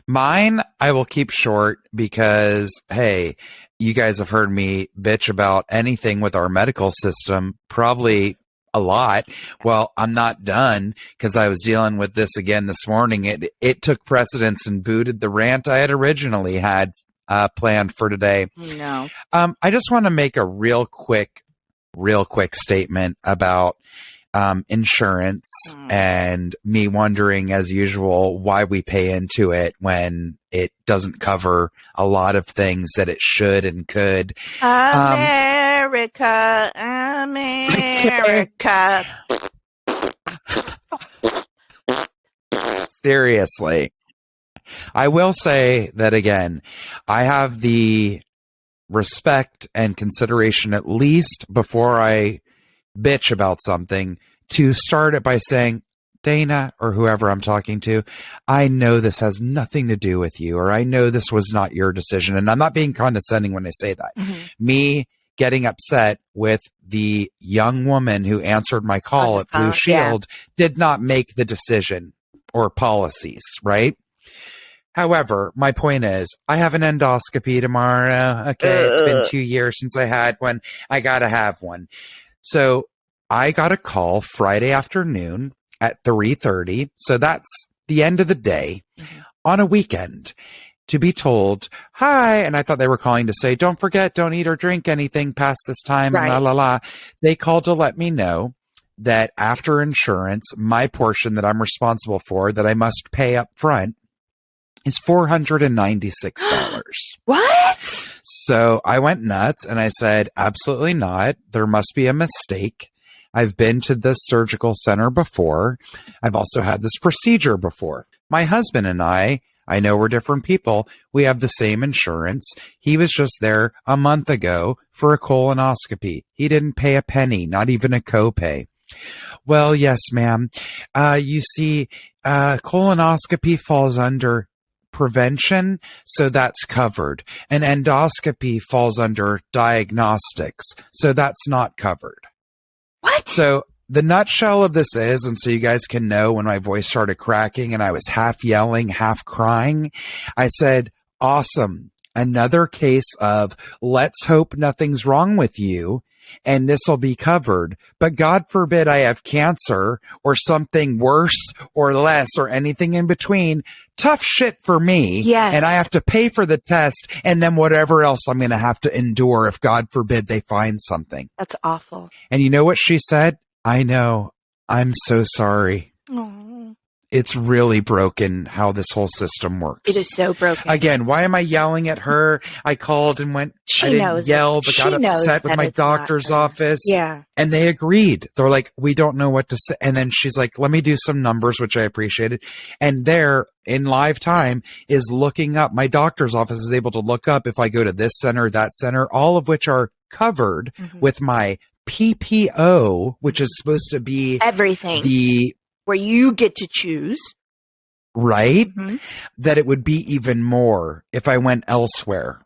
Mine, I will keep short because, hey, you guys have heard me bitch about anything with our medical system, probably a lot. Well, I'm not done because I was dealing with this again this morning. It took precedence and booted the rant I had originally had planned for today. No. I just want to make a real quick statement about insurance and me wondering, as usual, why we pay into it when it doesn't cover a lot of things that it should and could. America. Seriously. I will say that again, I have the respect and consideration, at least before I bitch about something, to start it by saying, Dana, or whoever I'm talking to, I know this has nothing to do with you, or I know this was not your decision. And I'm not being condescending when I say that. Mm-hmm. Me getting upset with the young woman who answered my call at Blue Shield did not make the decision or policies, right? However, my point is, I have an endoscopy tomorrow. Okay, it's been 2 years since I had one. I got to have one. So I got a call Friday afternoon at 3:30. So that's the end of the day on a weekend to be told, hi. And I thought they were calling to say, don't forget, don't eat or drink anything past this time. Right. And la, la, la. They called to let me know that after insurance, my portion that I'm responsible for that I must pay up front is $496. What? So I went nuts and I said, absolutely not. There must be a mistake. I've been to this surgical center before. I've also had this procedure before. My husband and I know we're different people. We have the same insurance. He was just there a month ago for a colonoscopy. He didn't pay a penny, not even a copay. Well, yes, ma'am. You see, colonoscopy falls under prevention, so that's covered. An endoscopy falls under diagnostics, so that's not covered. What? So the nutshell of this is, and so you guys can know when my voice started cracking and I was half yelling, half crying, I said, awesome. Another case of let's hope nothing's wrong with you and this will be covered. But God forbid I have cancer or something worse or less or anything in between. Tough shit for me. Yes. And I have to pay for the test and then whatever else I'm going to have to endure if God forbid they find something. That's awful. And you know what she said? I know. I'm so sorry. Aww. It's really broken how this whole system works. It is so broken. Again, why am I yelling at her? I called and went, I didn't yell, but got upset with my doctor's office. Yeah. And they agreed. They're like, we don't know what to say. And then she's like, let me do some numbers, which I appreciated. And there in live time is looking up. My doctor's office is able to look up if I go to this center, that center, all of which are covered with my PPO, which is supposed to be everything. Where you get to choose. Right? That it would be even more if I went elsewhere.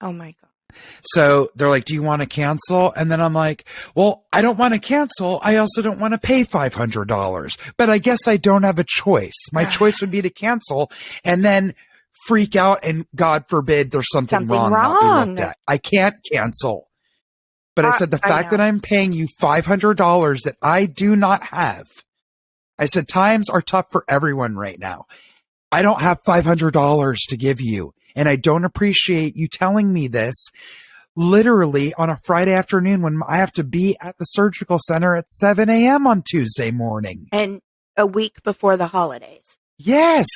Oh my God. So they're like, do you want to cancel? And then I'm like, well, I don't want to cancel. I also don't want to pay $500, but I guess I don't have a choice. My choice would be to cancel and then freak out. And God forbid there's something wrong. Not be looked at. I can't cancel. But I said, the fact that I'm paying you $500 that I do not have, I said, times are tough for everyone right now. I don't have $500 to give you. And I don't appreciate you telling me this literally on a Friday afternoon when I have to be at the surgical center at 7 a.m. on Tuesday morning. And a week before the holidays. Yes.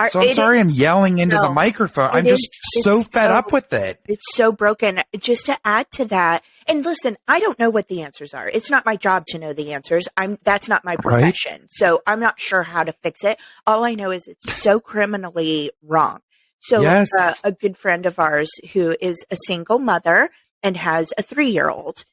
So I'm sorry I'm yelling into the microphone. I'm just so fed up with it. It's so broken. Just to add to that, And listen, I don't know what the answers are. It's not my job to know the answers. That's not my profession. Right? So I'm not sure how to fix it. All I know is it's so criminally wrong. So a good friend of ours who is a single mother and has a 3-year-old,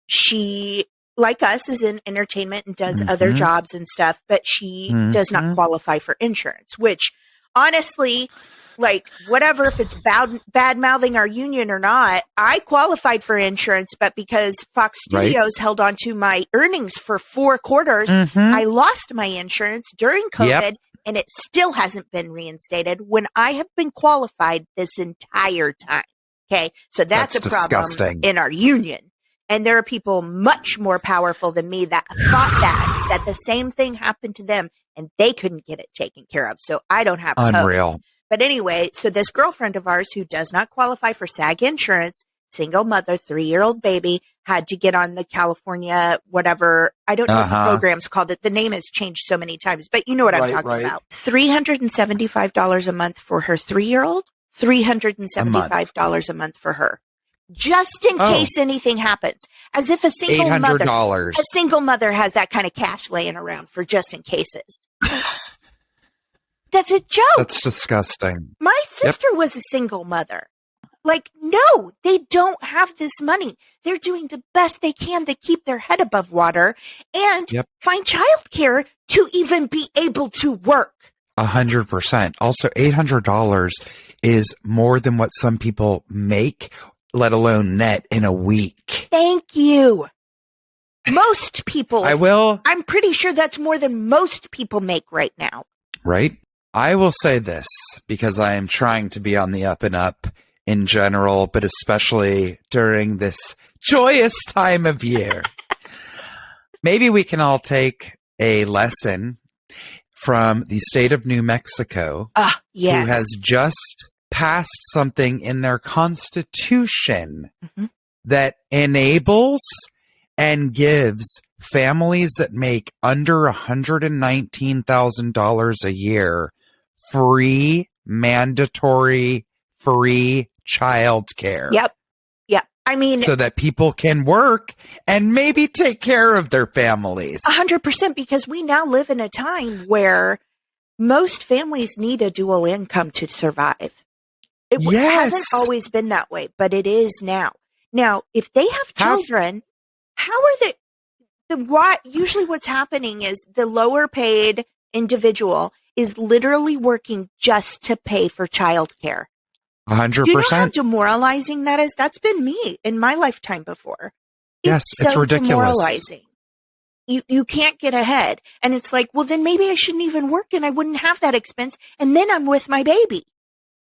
she, like us, is in entertainment and does other jobs and stuff, but she does not qualify for insurance, which honestly, like, whatever, if it's bad mouthing our union or not, I qualified for insurance, but because Fox Studios held on to my earnings for 4 quarters, I lost my insurance during COVID, and it still hasn't been reinstated when I have been qualified this entire time. Okay. So that's a problem in our union. And there are people much more powerful than me that thought that the same thing happened to them and they couldn't get it taken care of. So I don't have unreal. Hope. But anyway, so this girlfriend of ours who does not qualify for SAG insurance, single mother, 3-year-old baby, had to get on the California, whatever. I don't know what the program's called. The name has changed so many times, but you know what I'm talking about. $375 a month for her 3-year-old, $375 a month for her. Just in case anything happens. As if a single mother has that kind of cash laying around for just in cases. That's a joke. That's disgusting. My sister was a single mother. Like, no, they don't have this money. They're doing the best they can to keep their head above water and find childcare to even be able to work. 100%. Also, $800 is more than what some people make, let alone net, in a week. Thank you. Most people. I'm pretty sure that's more than most people make right now. Right? I will say this because I am trying to be on the up and up in general, but especially during this joyous time of year. Maybe we can all take a lesson from the state of New Mexico, who has just passed something in their constitution that enables and gives families that make under $119,000 a year mandatory free childcare. Yep. I mean, so that people can work and maybe take care of their families. 100%, because we now live in a time where most families need a dual income to survive. It hasn't always been that way, but it is now. Now, if they have children, how are they? Usually what's happening is the lower paid individual is literally working just to pay for childcare. 100%. You know how demoralizing that is? That's been me in my lifetime before. It's ridiculous. Demoralizing. You can't get ahead. And it's like, well, then maybe I shouldn't even work and I wouldn't have that expense. And then I'm with my baby.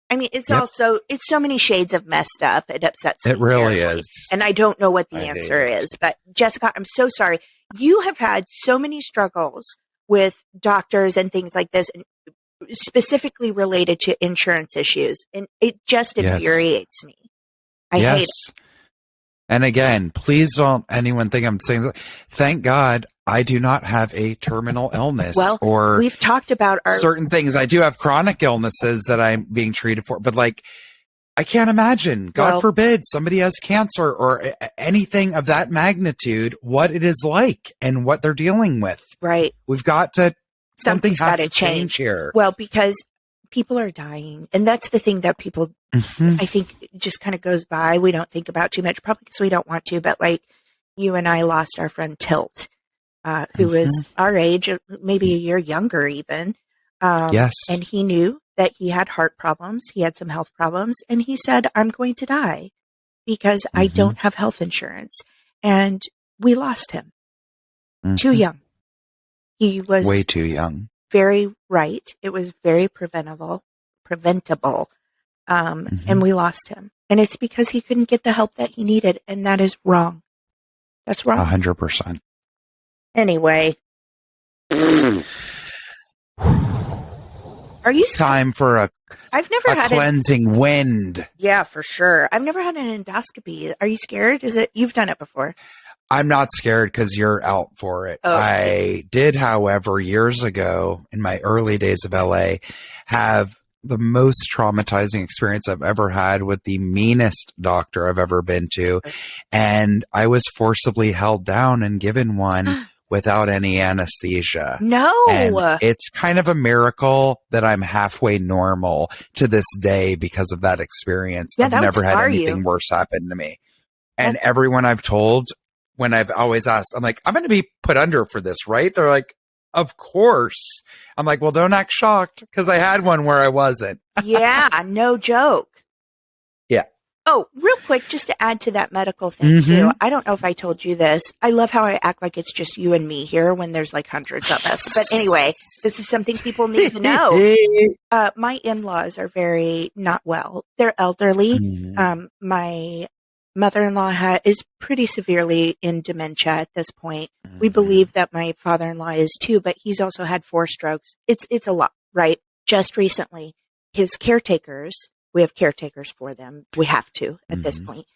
I mean, it's so many shades of messed up. It upsets me. It really is. And I don't know what the answer is. But Jessica, I'm so sorry. You have had so many struggles with doctors and things like this, and specifically related to insurance issues. And it just infuriates me. I hate it. And again, please don't anyone think I'm saying that. Thank God I do not have a terminal illness. Well, or we've talked about certain things. I do have chronic illnesses that I'm being treated for, but like, I can't imagine, God forbid, somebody has cancer or anything of that magnitude, what it is like and what they're dealing with. Right. We've got to, something has to change here. Well, because people are dying. And that's the thing that people, I think, just kind of goes by. We don't think about too much, probably because we don't want to. But like you and I lost our friend Tilt, who was our age, maybe a year younger even. And he knew that he had heart problems. He had some health problems. And he said, I'm going to die because I don't have health insurance. And we lost him too young. He was way too young. Very right. It was very preventable. And we lost him. And it's because he couldn't get the help that he needed. And that is wrong. That's wrong. 100%. Anyway. Are you scared? Time for a cleansing wind. Yeah, for sure. I've never had an endoscopy. Are you scared? You've done it before? I'm not scared because you're out for it. Oh, I did, however, years ago in my early days of LA, have the most traumatizing experience I've ever had with the meanest doctor I've ever been to. And I was forcibly held down and given one without any anesthesia. No. And it's kind of a miracle that I'm halfway normal to this day because of that experience. Yeah, I've that never would had scar anything you. worse happen to me. And everyone I've told, when I've always asked, I'm like, I'm going to be put under for this, right? They're like, of course. I'm like, well, don't act shocked because I had one where I wasn't. Yeah, no joke. Yeah. Oh, real quick, just to add to that medical thing too. I don't know if I told you this. I love how I act like it's just you and me here when there's like hundreds of us. But anyway, this is something people need to know. My in-laws are very not well. They're elderly. My mother-in-law is pretty severely in dementia at this point. We believe that my father-in-law is too, but he's also had 4 strokes. It's a lot, right? Just recently, his caretakers, we have caretakers for them. We have to at this point,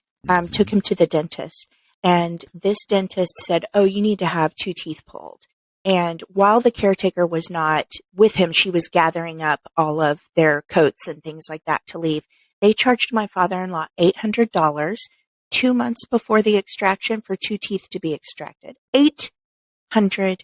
took him to the dentist. And this dentist said, oh, you need to have 2 teeth pulled. And while the caretaker was not with him, she was gathering up all of their coats and things like that to leave. They charged my father-in-law $800 2 months before the extraction for 2 teeth to be extracted. $800.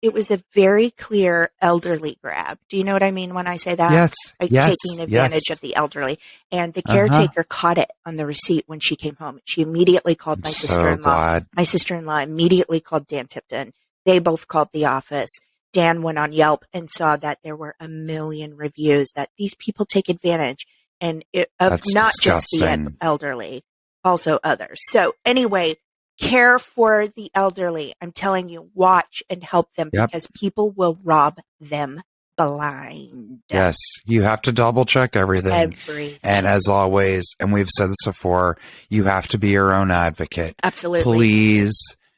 It was a very clear elderly grab. Do you know what I mean when I say that? Yes. Like yes. taking advantage of the elderly. And the caretaker caught it on the receipt when she came home. She immediately called my sister-in-law. My sister-in-law immediately called Dan Tipton. They both called the office. Dan went on Yelp and saw that there were a million reviews that these people take advantage of That's not disgusting. just the elderly, also others. So anyway, care for the elderly. I'm telling you, watch and help them because people will rob them blind. Yes, you have to double check everything. And as always, and we've said this before, you have to be your own advocate. Absolutely. Please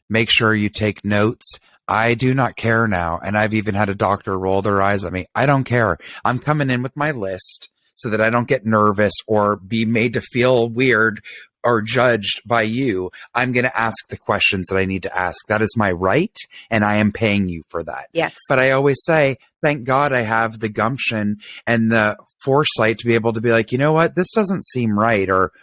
make sure you take notes. I do not care now. And I've even had a doctor roll their eyes at me. I don't care. I'm coming in with my list so that I don't get nervous or be made to feel weird or judged by you. I'm going to ask the questions that I need to ask. That is my right, and I am paying you for that. Yes. But I always say, thank God I have the gumption and the foresight to be able to be like, you know what? This doesn't seem right. Or,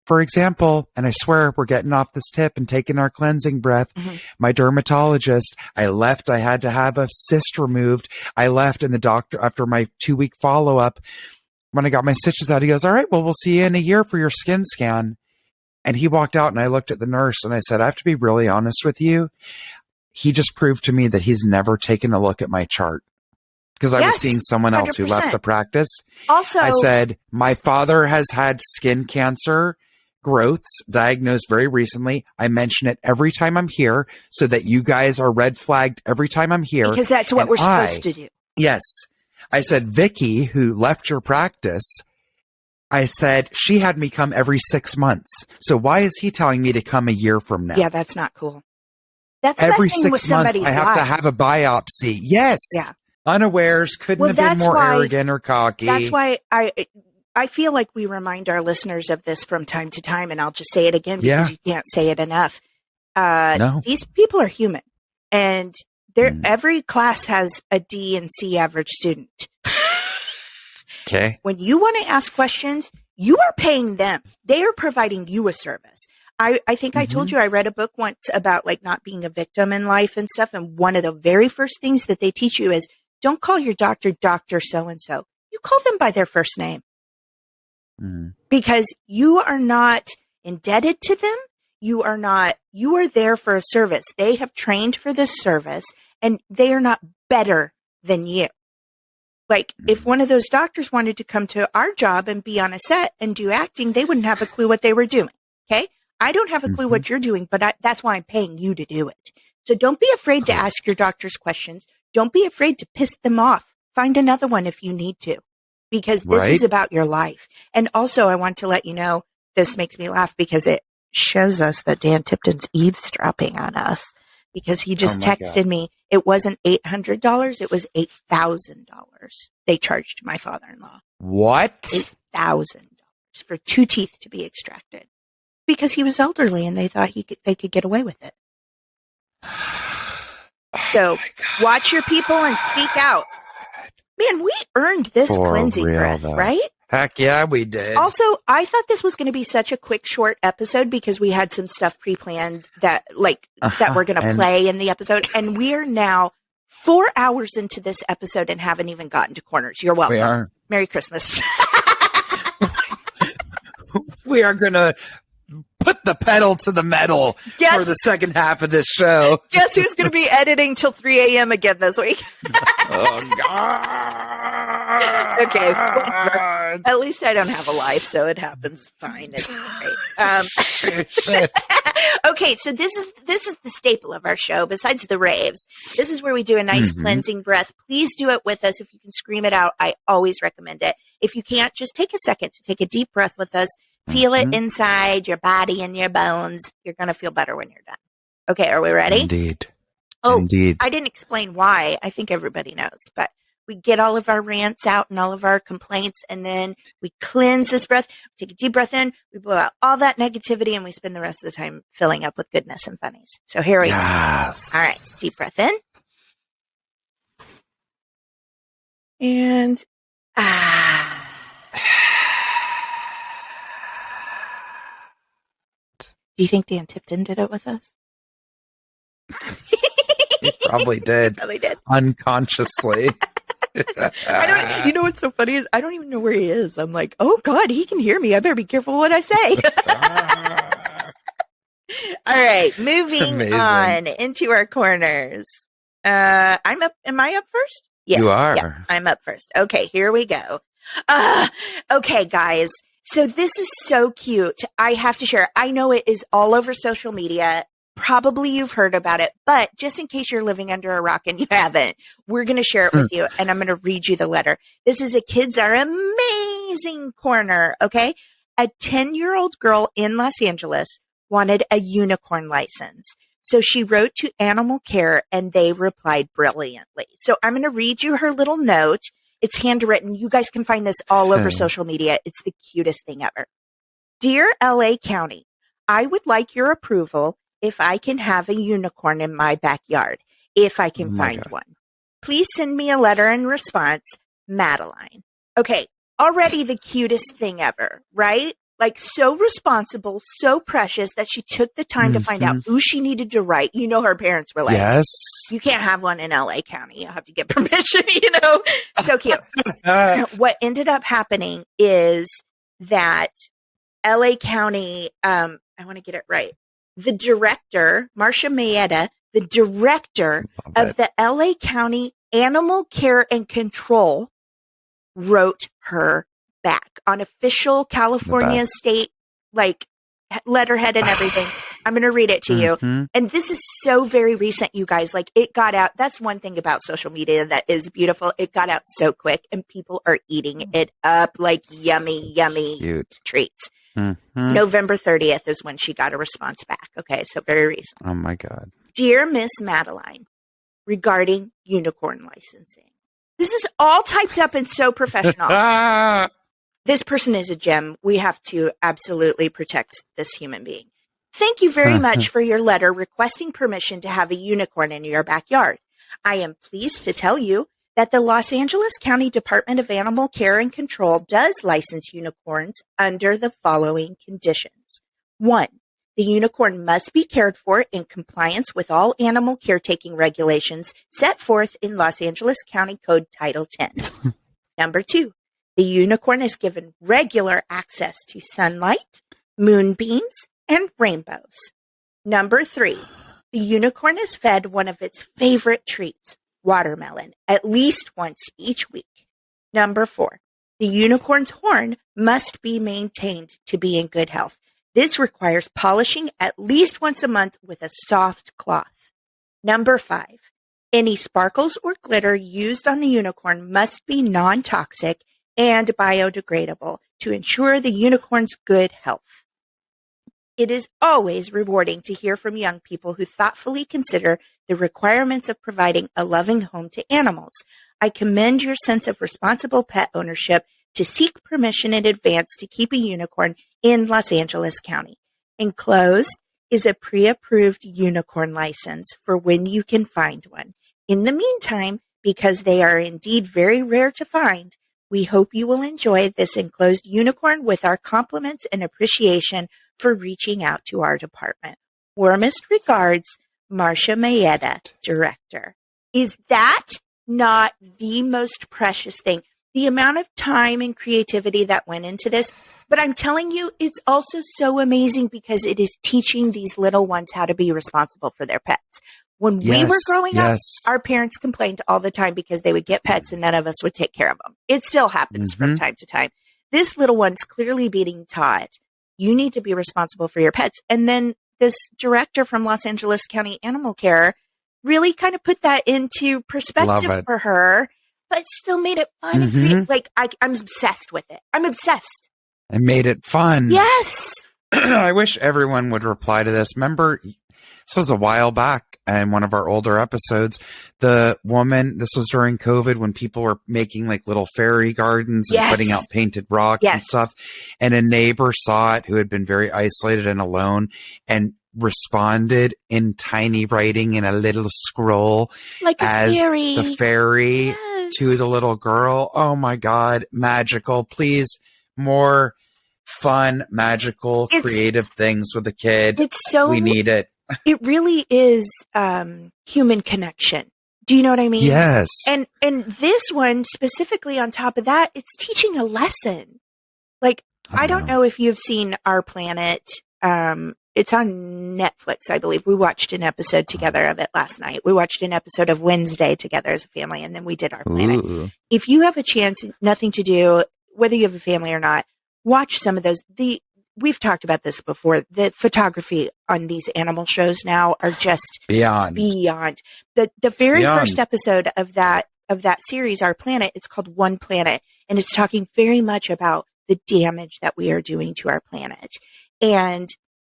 for example, and I swear we're getting off this tip and taking our cleansing breath. My dermatologist, I left. I had to have a cyst removed. I left, and the doctor, after my 2-week follow-up, when I got my stitches out, he goes, all right, well, we'll see you in a year for your skin scan. And he walked out, and I looked at the nurse and I said, I have to be really honest with you. He just proved to me that he's never taken a look at my chart because I was seeing someone else 100%. Who left the practice. Also, I said, my father has had skin cancer growths diagnosed very recently. I mention it every time I'm here so that you guys are red flagged every time I'm here. Because that's what we're supposed to do. Yes. I said, Vicky, who left your practice, I said, she had me come every 6 months. So why is he telling me to come a year from now? Yeah, that's not cool. That's every 6 months I have to have a biopsy. Yes. Yeah. Unawares, couldn't have been more arrogant or cocky. That's why I feel like we remind our listeners of this from time to time, and I'll just say it again because you can't say it enough. No. These people are human, and every class has a D and C average student. Okay. When you want to ask questions, you are paying them. They are providing you a service. I think I told you I read a book once about like not being a victim in life and stuff. And one of the very first things that they teach you is don't call your doctor, Dr. So-and-so. You call them by their first name because you are not indebted to them. You are there for a service. They have trained for this service and they are not better than you. Like if one of those doctors wanted to come to our job and be on a set and do acting, they wouldn't have a clue what they were doing. Okay. I don't have a clue what you're doing, but that's why I'm paying you to do it. So don't be afraid to ask your doctors questions. Don't be afraid to piss them off. Find another one if you need to, because this is about your life. And also I want to let you know, this makes me laugh because it shows us that Dan Tipton's eavesdropping on us. Because he just texted me, it wasn't $800, it was $8,000. They charged my father-in-law. What? $8,000 for 2 teeth to be extracted. Because he was elderly and they thought they could get away with it. So watch your people and speak out. Man, we earned this For cleansing real, breath, though. right? Heck yeah, we did. Also, I thought this was going to be such a quick, short episode because we had some stuff pre-planned that we're going to play in the episode. And we are now 4 hours into this episode and haven't even gotten to corners. You're welcome. We are. Merry Christmas. We are going to put the pedal to the metal for the second half of this show. Guess who's going to be editing till 3 a.m. again this week? Oh, God. Okay. Whatever. At least I don't have a life, so it happens fine. It's great. Okay, so this is the staple of our show, besides the raves. This is where we do a nice cleansing breath. Please do it with us. If you can scream it out, I always recommend it. If you can't, just take a second to take a deep breath with us. Feel it inside your body and your bones. You're going to feel better when you're done. Okay, are we ready? Indeed. Oh, Indeed. I didn't explain why. I think everybody knows, but we get all of our rants out and all of our complaints, and then we cleanse this breath. We take a deep breath in, we blow out all that negativity, and we spend the rest of the time filling up with goodness and funnies. So here we go. All right, deep breath in. And Do you think Dan Tipton did it with us? He probably did. Probably did. Unconsciously. You know what's so funny is I don't even know where he is. I'm like, oh God, he can hear me. I better be careful what I say. All right, moving on into our corners. I'm up. Am I up first? Yeah, you are. Yeah, I'm up first. Okay, here we go. Okay, guys. So this is so cute. I have to share. I know it is all over social media. Probably you've heard about it, but just in case you're living under a rock and you haven't, we're going to share it with you, and I'm going to read you the letter. This is a Kids Are Amazing corner, okay? A 10-year-old girl in Los Angeles wanted a unicorn license. So she wrote to Animal Care, and they replied brilliantly. So I'm going to read you her little note. It's handwritten. You guys can find this all over social media. It's the cutest thing ever. Dear LA County, I would like your approval if I can have a unicorn in my backyard, if I can find one. Please send me a letter in response, Madeline. Okay, already the cutest thing ever, right? Like so responsible, so precious that she took the time to find out who she needed to write. You know, her parents were like, yes, you can't have one in LA County. You'll have to get permission, So cute. What ended up happening is that LA County, I want to get it right. The director, Marcia Mayetta, the director of the LA County Animal Care and Control, wrote her back on official California state, letterhead and everything. I'm going to read it to you. And this is so very recent, you guys. Like, it got out. That's one thing about social media that is beautiful. It got out so quick, and people are eating it up like yummy, yummy treats. November 30th is when she got a response back. Okay, so very recent. Oh, my God. Dear Miss Madeline, regarding unicorn licensing. This is all typed up and so professional. This person is a gem. We have to absolutely protect this human being. Thank you very much for your letter requesting permission to have a unicorn in your backyard. I am pleased to tell you that the Los Angeles County Department of Animal Care and Control does license unicorns under the following conditions. 1, the unicorn must be cared for in compliance with all animal caretaking regulations set forth in Los Angeles County Code Title 10. Number 2, the unicorn is given regular access to sunlight, moonbeams, and rainbows. Number 3, the unicorn is fed one of its favorite treats, watermelon, at least once each week. Number 4, the unicorn's horn must be maintained to be in good health. This requires polishing at least once a month with a soft cloth. Number 5, any sparkles or glitter used on the unicorn must be non-toxic and biodegradable to ensure the unicorn's good health. It is always rewarding to hear from young people who thoughtfully consider the requirements of providing a loving home to animals. I commend your sense of responsible pet ownership to seek permission in advance to keep a unicorn in Los Angeles County. Enclosed is a pre-approved unicorn license for when you can find one. In the meantime, because they are indeed very rare to find, we hope you will enjoy this enclosed unicorn with our compliments and appreciation for reaching out to our department. Warmest regards, Marcia Mayetta, Director. Is that not the most precious thing? The amount of time and creativity that went into this. But I'm telling you, it's also so amazing because it is teaching these little ones how to be responsible for their pets. When we were growing up, our parents complained all the time because they would get pets and none of us would take care of them. It still happens from time to time. This little one's clearly being taught, you need to be responsible for your pets. And then this director from Los Angeles County Animal Care really kind of put that into perspective for her, but still made it fun and creative. Like, I'm obsessed with it. I'm obsessed. I made it fun. Yes. I wish everyone would reply to this. Remember, this was a while back in one of our older episodes. The woman, this was during COVID when people were making like little fairy gardens and putting out painted rocks and stuff. And a neighbor saw it who had been very isolated and alone and responded in tiny writing in a little scroll like as the fairy to the little girl. Oh my God. Magical. Please, more fun, magical, creative things with a kid. We need it. It really is human connection. Do you know what I mean? Yes. And this one specifically on top of that, it's teaching a lesson. Like, I don't know if you've seen Our Planet. It's on Netflix, I believe. We watched an episode together of it last night. We watched an episode of Wednesday together as a family, and then we did Our Planet. Ooh. If you have a chance, nothing to do, whether you have a family or not, watch some of those. We've talked about this before. The photography on these animal shows now are just beyond. The very first episode of that series, Our Planet, it's called One Planet, and it's talking very much about the damage that we are doing to our planet. And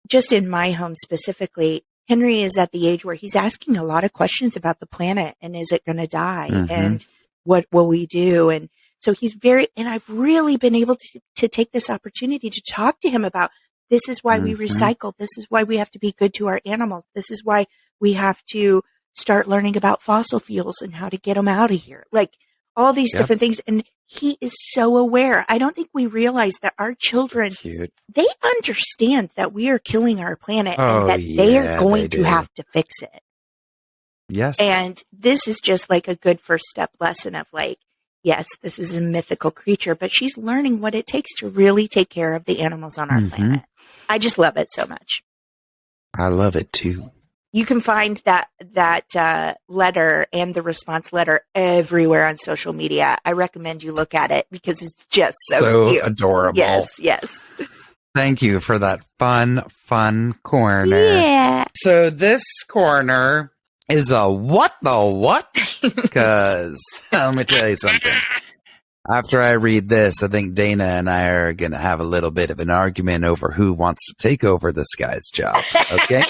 just in my home specifically, Henry is at the age where he's asking a lot of questions about the planet and is it going to die and what will we do? And so he's and I've really been able to take this opportunity to talk to him about, this is why we recycle. This is why we have to be good to our animals. This is why we have to start learning about fossil fuels and how to get them out of here. Like all these different things. And he is so aware. I don't think we realize that our children, they understand that we are killing our planet and that they are going to have to fix it. Yes. And this is just like a good first step lesson of like, yes, this is a mythical creature, but she's learning what it takes to really take care of the animals on our planet. I just love it so much. I love it too. You can find that letter and the response letter everywhere on social media. I recommend you look at it because it's just so cute. Adorable. Yes. Thank you for that fun corner. Yeah. So this corner is a what the what? Because let me tell you something. After I read this, I think Dana and I are going to have a little bit of an argument over who wants to take over this guy's job. Okay?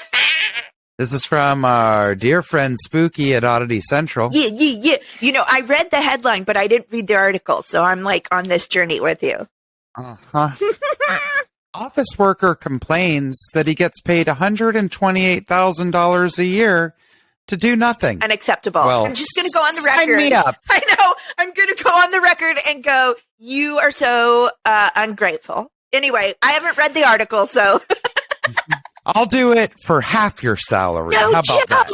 This is from our dear friend Spooky at Oddity Central. Yeah. You know, I read the headline, but I didn't read the article. So I'm like on this journey with you. Office worker complains that he gets paid $128,000 a year to do nothing. Unacceptable. Well, I'm just going to go on the record. Sign me up. I know. I'm going to go on the record and go, you are so ungrateful. Anyway, I haven't read the article, so. I'll do it for half your salary. No How about joke. that?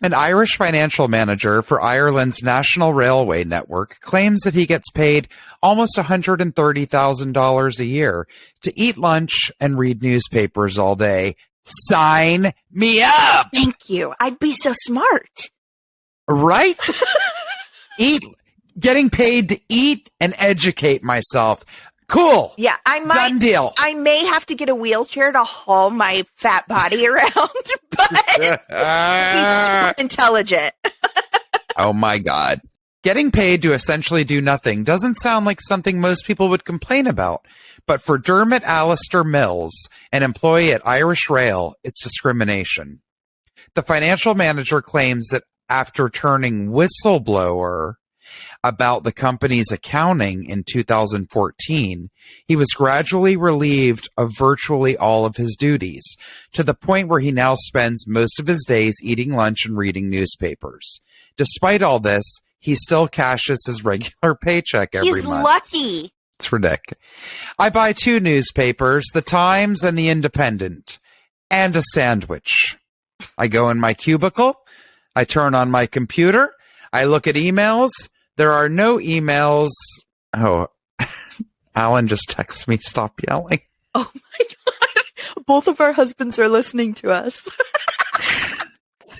An Irish financial manager for Ireland's National Railway Network claims that he gets paid almost $130,000 a year to eat lunch and read newspapers all day. Sign me up. Thank you. I'd be so smart. Right? Getting paid to eat and educate myself. Cool. Yeah, Done deal. I may have to get a wheelchair to haul my fat body around, but be super intelligent. Oh my God. Getting paid to essentially do nothing doesn't sound like something most people would complain about. But for Dermot Alistair Mills, an employee at Irish Rail, it's discrimination. The financial manager claims that after turning whistleblower about the company's accounting in 2014, he was gradually relieved of virtually all of his duties, to the point where he now spends most of his days eating lunch and reading newspapers. Despite all this, he still cashes his regular paycheck every month. He's lucky. It's ridiculous. I buy 2 newspapers, the Times and the Independent, and a sandwich. I go in my cubicle. I turn on my computer. I look at emails. There are no emails. Oh, Alan just texted me, stop yelling. Oh my God. Both of our husbands are listening to us.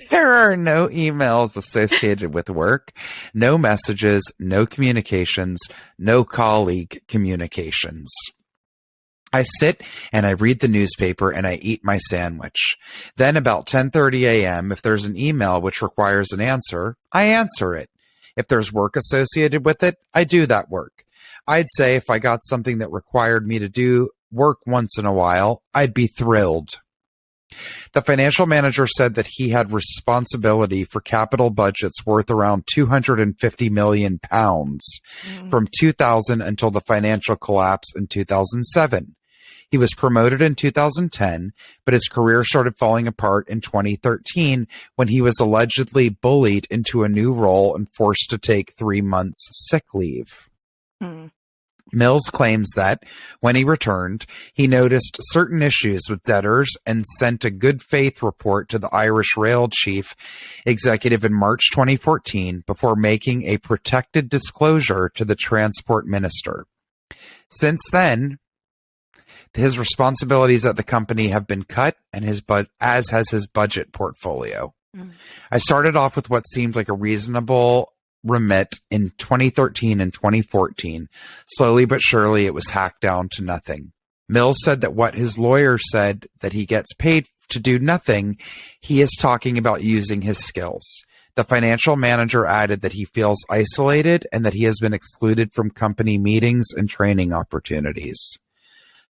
There are no emails associated with work, no messages, no communications, no colleague communications. I sit and I read the newspaper and I eat my sandwich. Then about 10:30 a.m., if there's an email which requires an answer, I answer it. If there's work associated with it, I do that work. I'd say if I got something that required me to do work once in a while, I'd be thrilled. The financial manager said that he had responsibility for capital budgets worth around £250 million from 2000 until the financial collapse in 2007. He was promoted in 2010, but his career started falling apart in 2013 when he was allegedly bullied into a new role and forced to take 3 months sick leave. Mills claims that when he returned, he noticed certain issues with debtors and sent a good faith report to the Irish Rail chief executive in March 2014 before making a protected disclosure to the transport minister. Since then, his responsibilities at the company have been cut, and as has his budget portfolio. I started off with what seemed like a reasonable remit in 2013 and 2014. Slowly but surely, it was hacked down to nothing. Mills said that what his lawyer said that he gets paid to do nothing, he is talking about using his skills. The financial manager added that he feels isolated and that he has been excluded from company meetings and training opportunities.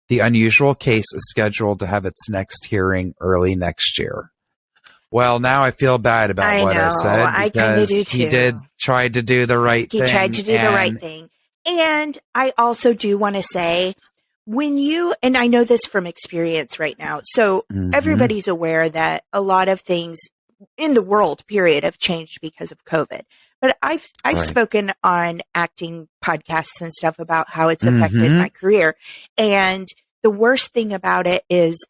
The unusual case is scheduled to have its next hearing early next year. Well, now I feel bad about what I said. I kind of do too. He did try to do the right thing. He tried to do the right thing. And I also do want to say, and I know this from experience right now, so everybody's aware that a lot of things in the world, period, have changed because of COVID. But I've spoken on acting podcasts and stuff about how it's affected my career. And the worst thing about it is,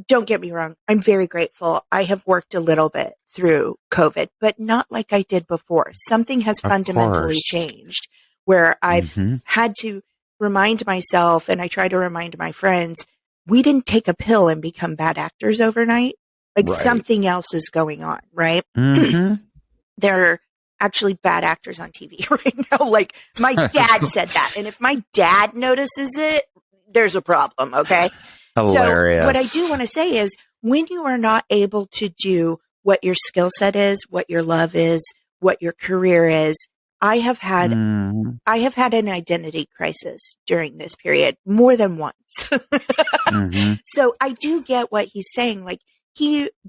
don't get me wrong. I'm very grateful. I have worked a little bit through COVID, but not like I did before. Something has fundamentally changed where I've had to remind myself, and I try to remind my friends, we didn't take a pill and become bad actors overnight. Like something else is going on, right? There are actually bad actors on TV right now. Like my dad said that. And if my dad notices it, there's a problem. Okay. Hilarious. So what I do want to say is when you are not able to do what your skill set is, what your love is, what your career is, I have had an identity crisis during this period more than once. So I do get what he's saying. Like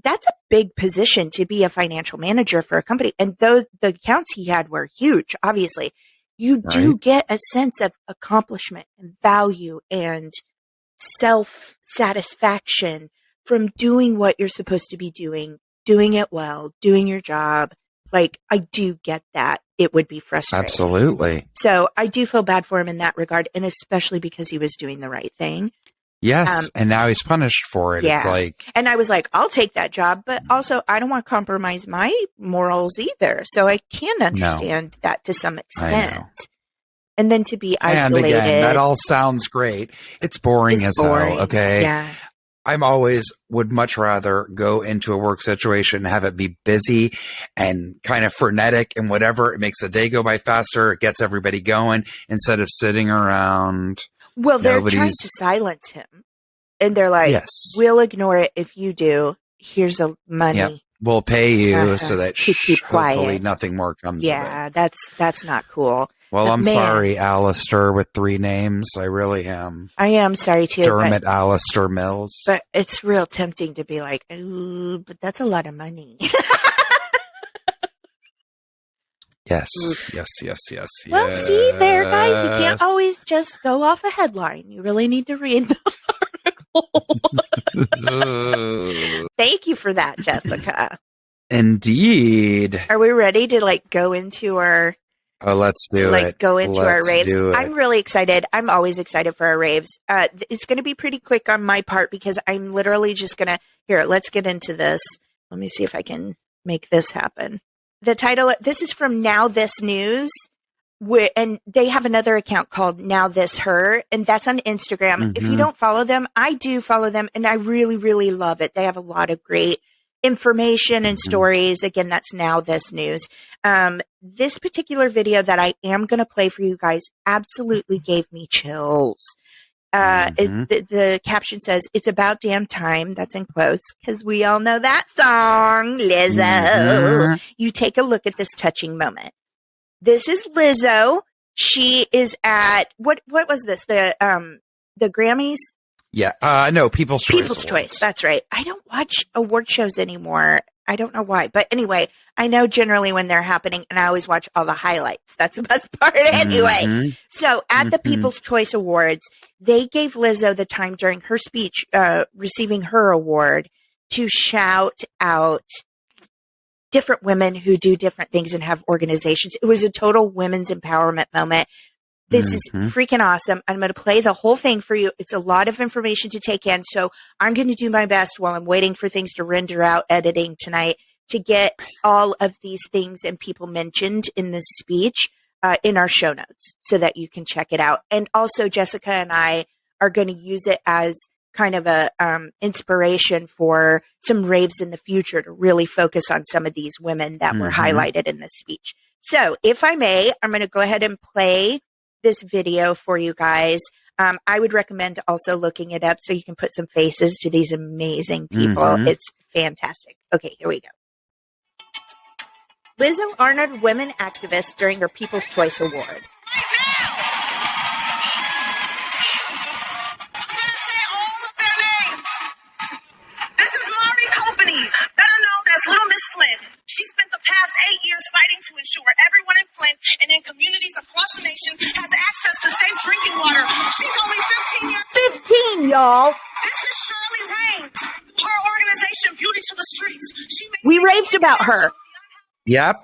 that's a big position to be a financial manager for a company. And the accounts he had were huge, obviously. You do get a sense of accomplishment and value and self-satisfaction from doing what you're supposed to be doing it well, doing your job. Like, I do get that. It would be frustrating. Absolutely. So I do feel bad for him in that regard, and especially because he was doing the right thing. Yes, and now he's punished for it. Yeah. It's like, and I was like, I'll take that job, but also I don't want to compromise my morals either. So I can understand that to some extent. And then to be isolated. And again, that all sounds great. It's boring as hell, okay? Yeah. I'm always would much rather go into a work situation and have it be busy and kind of frenetic and whatever. It makes the day go by faster. It gets everybody going instead of sitting around. Well, they're trying to silence him. And they're like, we'll ignore it if you do. Here's a money. Yep. We'll pay you so that keep quiet. Hopefully nothing more comes of it. Yeah, that's not cool. Well, I'm sorry, Alistair with 3 names. I really am. I am sorry too. Dermot Alistair Mills. But it's real tempting to be like, ooh, but that's a lot of money. Yes. Well, see there, guys. You can't always just go off a headline. You really need to read the article. Thank you for that, Jessica. Indeed. Are we ready to go into our... Oh, let's do it. Go into our raves. Do it. I'm really excited. I'm always excited for our raves. It's going to be pretty quick on my part because I'm literally just going to... Here, let's get into this. Let me see if I can make this happen. The title, this is from Now This News, and they have another account called Now This Her, and that's on Instagram. Mm-hmm. If you don't follow them, I do follow them, and I really, really love it. They have a lot of great information and stories. Again, that's Now This News. This particular video that I am going to play for you guys absolutely gave me chills. The caption says, "It's about damn time." That's in quotes because we all know that song, Lizzo. Mm-hmm. You take a look at this touching moment. This is Lizzo. She is at what was this? The Grammys? Yeah. No, People's Choice. People's Choice. That's right. I don't watch award shows anymore. I don't know why. But anyway, I know generally when they're happening, and I always watch all the highlights. That's the best part anyway. Mm-hmm. So at the People's Choice Awards, they gave Lizzo the time during her speech, receiving her award, to shout out different women who do different things and have organizations. It was a total women's empowerment moment. This is freaking awesome. I'm going to play the whole thing for you. It's a lot of information to take in. So I'm going to do my best while I'm waiting for things to render out editing tonight to get all of these things and people mentioned in this speech in our show notes so that you can check it out. And also Jessica and I are going to use it as kind of a inspiration for some raves in the future to really focus on some of these women that were highlighted in this speech. So if I may, I'm going to go ahead and play this video for you guys. I would recommend also looking it up so you can put some faces to these amazing people. It's fantastic. Okay, here we go. Lizzo honored women activists during her People's Choice Award. She spent the past 8 years fighting to ensure everyone in Flint and in communities across the nation has access to safe drinking water. She's only 15 years old. 15, y'all. This is Shirley Raines. Her organization, Beauty to the Streets. We raved about her. Yep.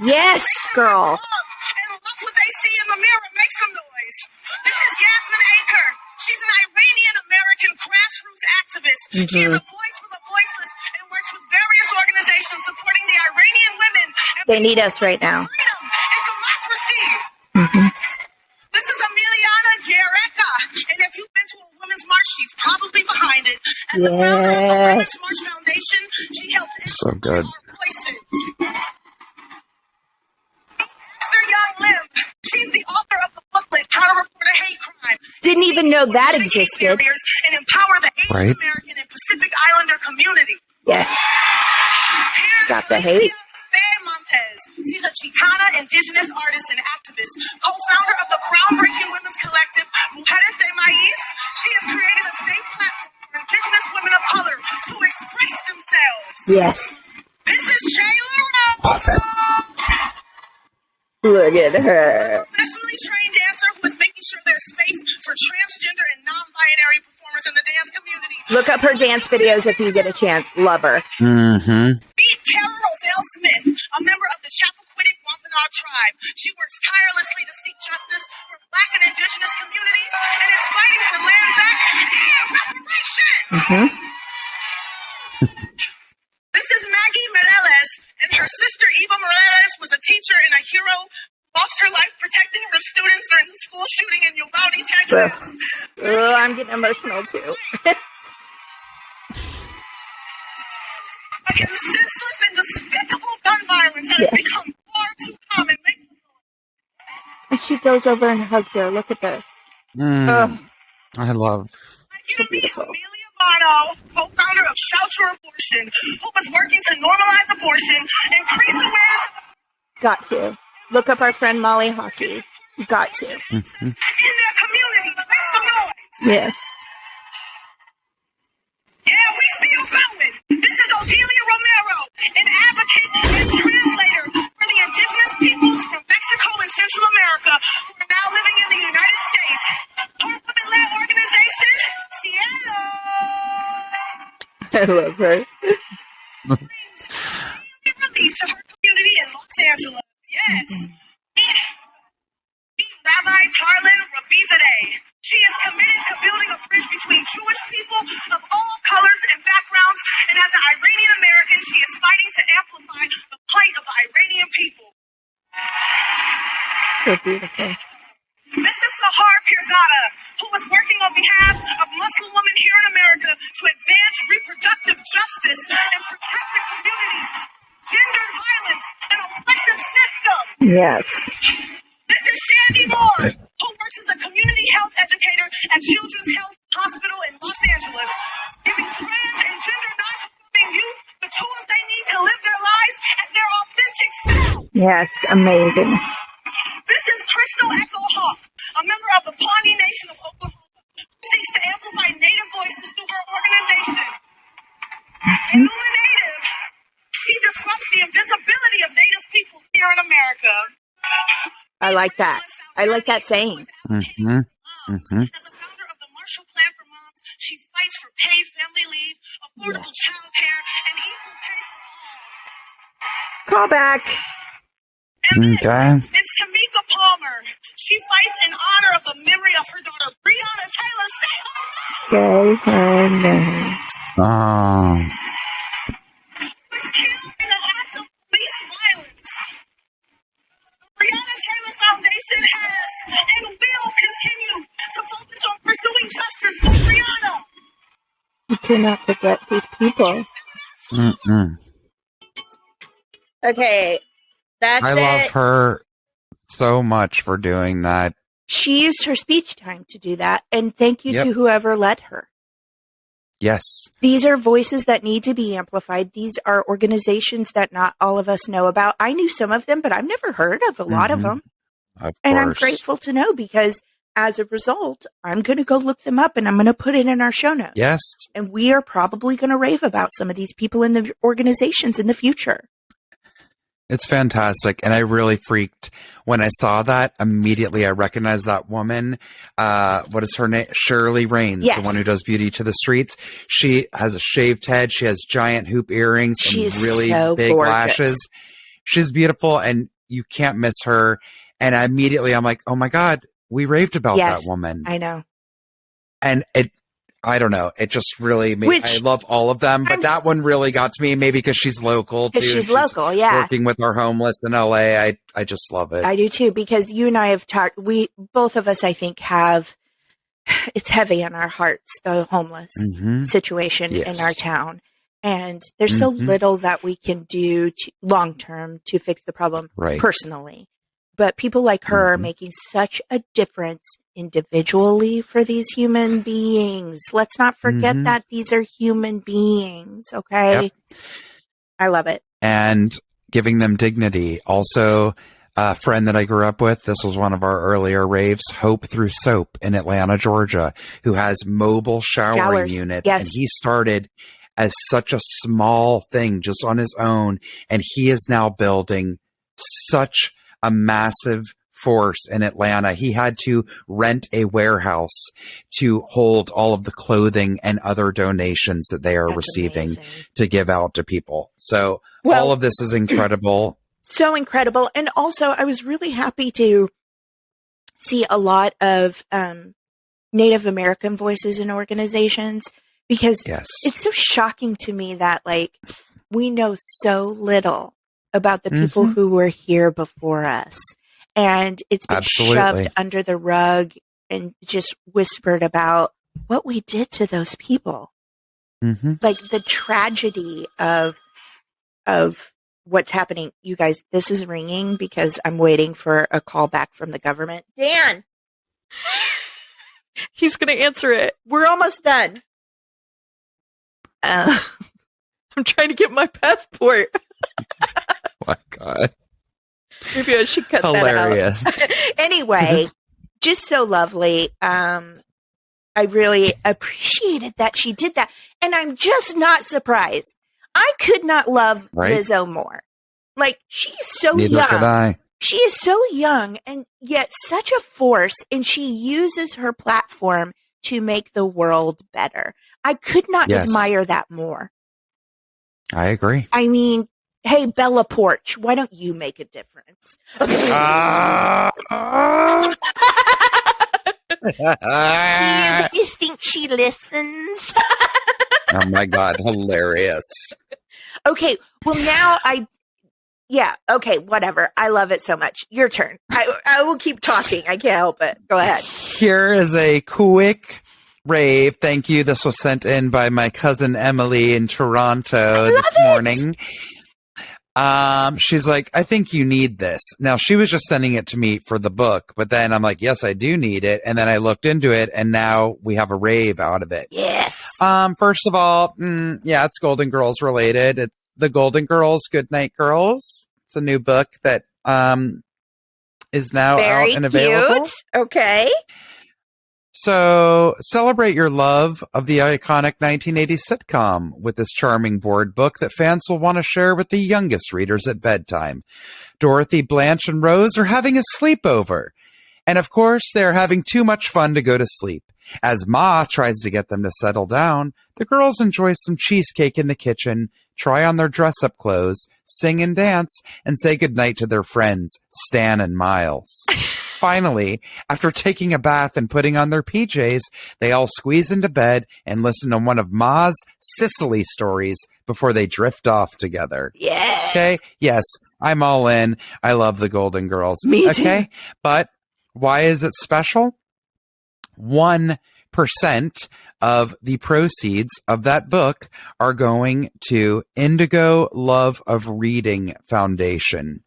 Yes, girl. And look what they see in the mirror. Make some noise. This is Yasmin Aker. She's an Iranian-American grassroots activist. She is a voice for the voiceless and works with various organizations supporting the Iranian women. They need us right now. Freedom and democracy. This is Emiliana Giereka. And if you've been to a women's march, she's probably behind it. As the founder of the Women's March Foundation, she helped so good. our voices. Esther Young Lim. She's the author of the booklet, How to Report a Hate Crime. Didn't even know that existed. And empower the Asian American and Pacific Islander community. Yes. Stop the hate. Montez. She's a Chicana indigenous artist and activist, co-founder of the groundbreaking women's collective Mujeres de Maíz. She has created a safe platform for indigenous women of color to express themselves. Yes. This is Shayla Rose. Look at her. A professionally trained dancer who is making sure there's space for transgender and non-binary performers in the dance community. Look up her dance videos if you get a chance. Love her. Meet Kara Roselle Smith, a member of the Chappaquiddick Wampanoag tribe. She works tirelessly to seek justice for Black and indigenous communities and is fighting for land back and reparations. This is Maggie Mireles, and her sister Eva Mireles was a teacher and a hero who lost her life protecting her students during the school shooting in Uvalde, Texas. Oh, I'm getting emotional too. Against senseless and despicable gun violence that has become far too common. And she goes over and hugs her. Look at this. I love. So beautiful. Amelia Barno, co-founder of Shelter Abortion, who was working to normalize abortion, increase awareness. Got to. Look up our friend Molly Hockey. Got to. In their communities. Make some noise. Yes. Yeah, we still going. This is Odelia Romero, an advocate and translator for the indigenous peoples from Mexico and Central America who are now living in the United States. Her women-led organization, Cielo. I love her. to her community in Los Angeles. Yes. Meet Rabbi Tarlin Ravizadeh. She is committed to building a bridge between Jewish people of all colors and backgrounds, and as an Iranian American, she is fighting to amplify the plight of the Iranian people. So beautiful. This is Sahar Pirzada, who is working on behalf of Muslim women here in America to advance reproductive justice and protect the community from gendered violence and oppressive systems. Yes. This is Shady Moore, who works as a community health educator at Children's Health Hospital in Los Angeles, giving trans and gender non-conforming youth the tools they need to live their lives as their authentic selves. Yes, amazing. This is Crystal Echo Hawk, a member of the Pawnee Nation of Oklahoma, who seeks to amplify Native voices through her organization. Inuma Native, she disrupts the invisibility of Native peoples here in America. I like that. I like that saying. Mm-hmm. Mm-hmm. As a founder of the Marshall Plan for Moms, she fights for paid family leave, affordable child care, and equal pay for all. Call back. And this Okay. is Tamika Palmer. She fights in honor of the memory of her daughter, Breonna Taylor. Say Say her name. Oh. was killed in an act of police violence. The Breonna Taylor Foundation has and will continue to focus on pursuing justice for Breonna. You cannot forget these people. Mm-mm. Okay. That's I love her so much for doing that. She used her speech time to do that. And thank you to whoever let her. Yes. These are voices that need to be amplified. These are organizations that not all of us know about. I knew some of them, but I've never heard of a lot of them. Of and I'm course. grateful to know because as a result, I'm going to go look them up and I'm going to put it in our show notes. Yes. And we are probably going to rave about some of these people in the organizations in the future. It's fantastic. And I really freaked when I saw that. Immediately, I recognized that woman. What is her name? Shirley Raines, Yes. the one who does Beauty to the Streets. She has a shaved head. She has giant hoop earrings She's and really so big gorgeous. lashes. She's beautiful and you can't miss her. And immediately I'm like, oh my God, we raved about that woman. I know. And I don't know. It just really made, I love all of them, but that one really got to me, maybe because she's local too. She's local, yeah. Working with our homeless in LA. I just love it. I do too, because you and I have talked, both of us, I think, have, it's heavy on our hearts, the homeless situation in our town. And there's so little that we can do long term to fix the problem personally. But people like her are making such a difference individually for these human beings. Let's not forget that these are human beings. Okay. Yep. I love it. And giving them dignity. Also, a friend that I grew up with, this was one of our earlier raves, Hope Through Soap in Atlanta, Georgia, who has mobile showering units. Yes. And he started as such a small thing just on his own. And he is now building such a massive force in Atlanta. He had to rent a warehouse to hold all of the clothing and other donations that they are receiving to give out to people. So all of this is incredible. So incredible. And also I was really happy to see a lot of Native American voices in organizations because it's so shocking to me that like we know so little about the people who were here before us. And it's been shoved under the rug and just whispered about what we did to those people. Like the tragedy of what's happening. You guys, this is ringing because I'm waiting for a call back from the government. Dan! He's going to answer it. We're almost done. I'm trying to get my passport. My God. Maybe I should cut that out. Anyway, just so lovely. I really appreciated that she did that. And I'm just not surprised. I could not love Lizzo more. Like, she's so Neither young. could I. She is so young and yet such a force. And she uses her platform to make the world better. I could not admire that more. I agree. I mean, Hey, Bella Porch, why don't you make a difference? Do you guys think she listens? Oh my God, hilarious. Okay, well now okay, whatever. I love it so much. Your turn. I will keep talking. I can't help it. Go ahead. Here is a quick rave. Thank you. This was sent in by my cousin Emily in Toronto this morning. She's like, I think you need this. Now, she was just sending it to me for the book, but then I'm like, yes, I do need it. And then I looked into it, and now we have a rave out of it. Yes. First of all, it's Golden Girls related. It's the Golden Girls, Goodnight Girls. It's a new book that is now out and available. Cute. Okay. So celebrate your love of the iconic 1980s sitcom with this charming board book that fans will want to share with the youngest readers at bedtime. Dorothy, Blanche, and Rose are having a sleepover. And of course, they're having too much fun to go to sleep. As Ma tries to get them to settle down, the girls enjoy some cheesecake in the kitchen, try on their dress-up clothes, sing and dance, and say goodnight to their friends, Stan and Miles. Finally, after taking a bath and putting on their PJs, they all squeeze into bed and listen to one of Ma's Sicily stories before they drift off together. Yeah. Okay? Yes, I'm all in. I love the Golden Girls. Me too. Okay? But why is it special? 1% of the proceeds of that book are going to Indigo Love of Reading Foundation.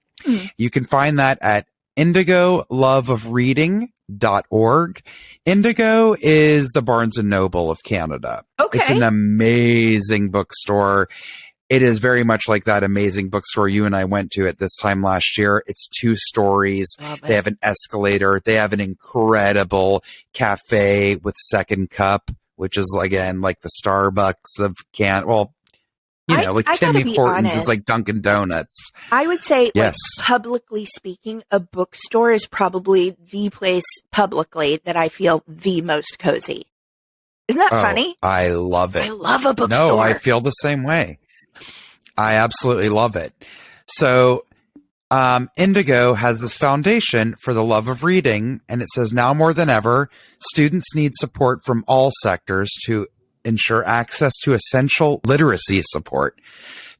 You can find that at indigoloveofreading.org. Indigo is the Barnes & Noble of Canada. Okay. It's an amazing bookstore. It is very much like that amazing bookstore you and I went to at this time last year. It's 2 stories. They have an escalator. They have an incredible cafe with second cup, which is, again, like the Starbucks of like Timmy Hortons is like Dunkin' Donuts. I would say, yes. Publicly speaking, a bookstore is probably the place publicly that I feel the most cozy. Isn't that funny? I love it. I love a bookstore. No, I feel the same way. I absolutely love it. So Indigo has this foundation for the love of reading, and it says now more than ever, students need support from all sectors to ensure access to essential literacy support.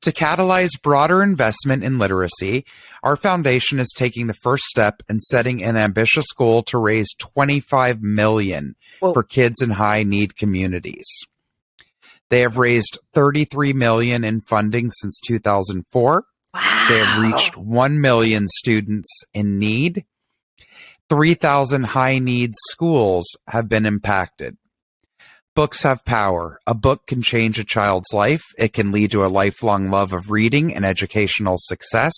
To catalyze broader investment in literacy, our foundation is taking the first step in setting an ambitious goal to raise $25 million for kids in high-need communities. They have raised $33 million in funding since 2004. Wow. They have reached 1 million students in need. 3,000 high-need schools have been impacted. Books have power. A book can change a child's life. It can lead to a lifelong love of reading and educational success.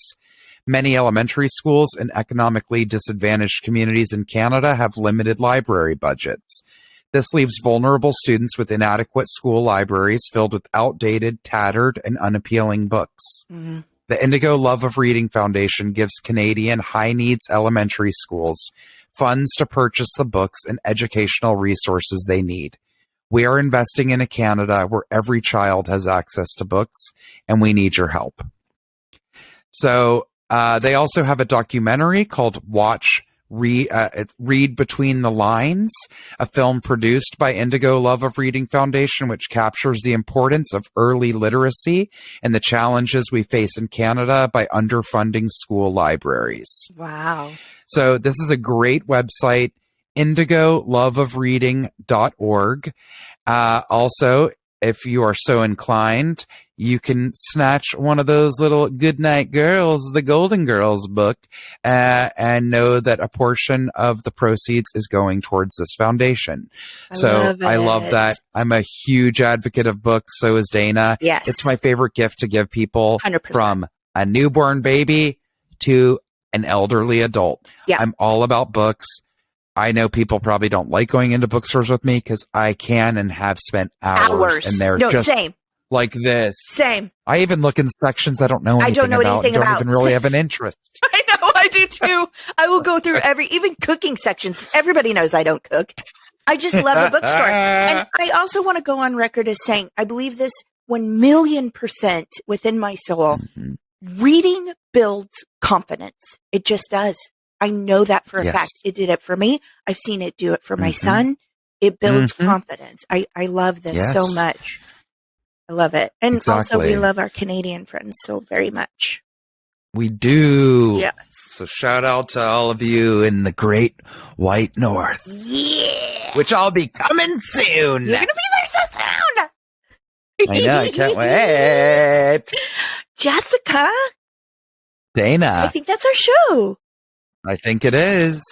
Many elementary schools in economically disadvantaged communities in Canada have limited library budgets. This leaves vulnerable students with inadequate school libraries filled with outdated, tattered, and unappealing books. Mm-hmm. The Indigo Love of Reading Foundation gives Canadian high-needs elementary schools funds to purchase the books and educational resources they need. We are investing in a Canada where every child has access to books, and we need your help. So they also have a documentary called Read Between the Lines, a film produced by Indigo Love of Reading Foundation, which captures the importance of early literacy and the challenges we face in Canada by underfunding school libraries. Wow. So this is a great website, indigoloveofreading.org. Also, if you are so inclined, you can snatch one of those little Goodnight Girls, the Golden Girls book, and know that a portion of the proceeds is going towards this foundation. I love that. I'm a huge advocate of books. So is Dana. Yes. It's my favorite gift to give people 100%. From a newborn baby to an elderly adult. Yeah. I'm all about books. I know people probably don't like going into bookstores with me because I can and have spent hours and they're just same. Like this. Same. I even look in sections I don't know anything about. Don't even really have an interest. I know, I do too. I will go through even cooking sections. Everybody knows I don't cook. I just love a bookstore. And I also want to go on record as saying, I believe this 1,000,000% within my soul. Mm-hmm. reading builds confidence. It just does. I know that for a fact. It did it for me. I've seen it do it for my son. It builds confidence. I love this so much. I love it. And also we love our Canadian friends so very much. We do. Yes. So shout out to all of you in the great white north. Yeah. Which I'll be coming soon. You're going to be there so soon. I know. I can't wait. Jessica. Dana. I think that's our show. I think it is.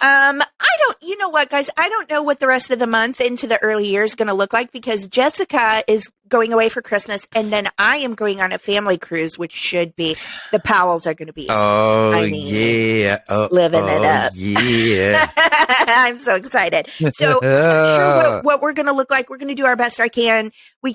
You know what, guys? I don't know what the rest of the month into the early year is going to look like because Jessica is going away for Christmas and then I am going on a family cruise, which should be, the Powells are going to be. Yeah. Living it up. Yeah. I'm so excited. So I'm not sure what we're going to look like. We're going to do our best I can. We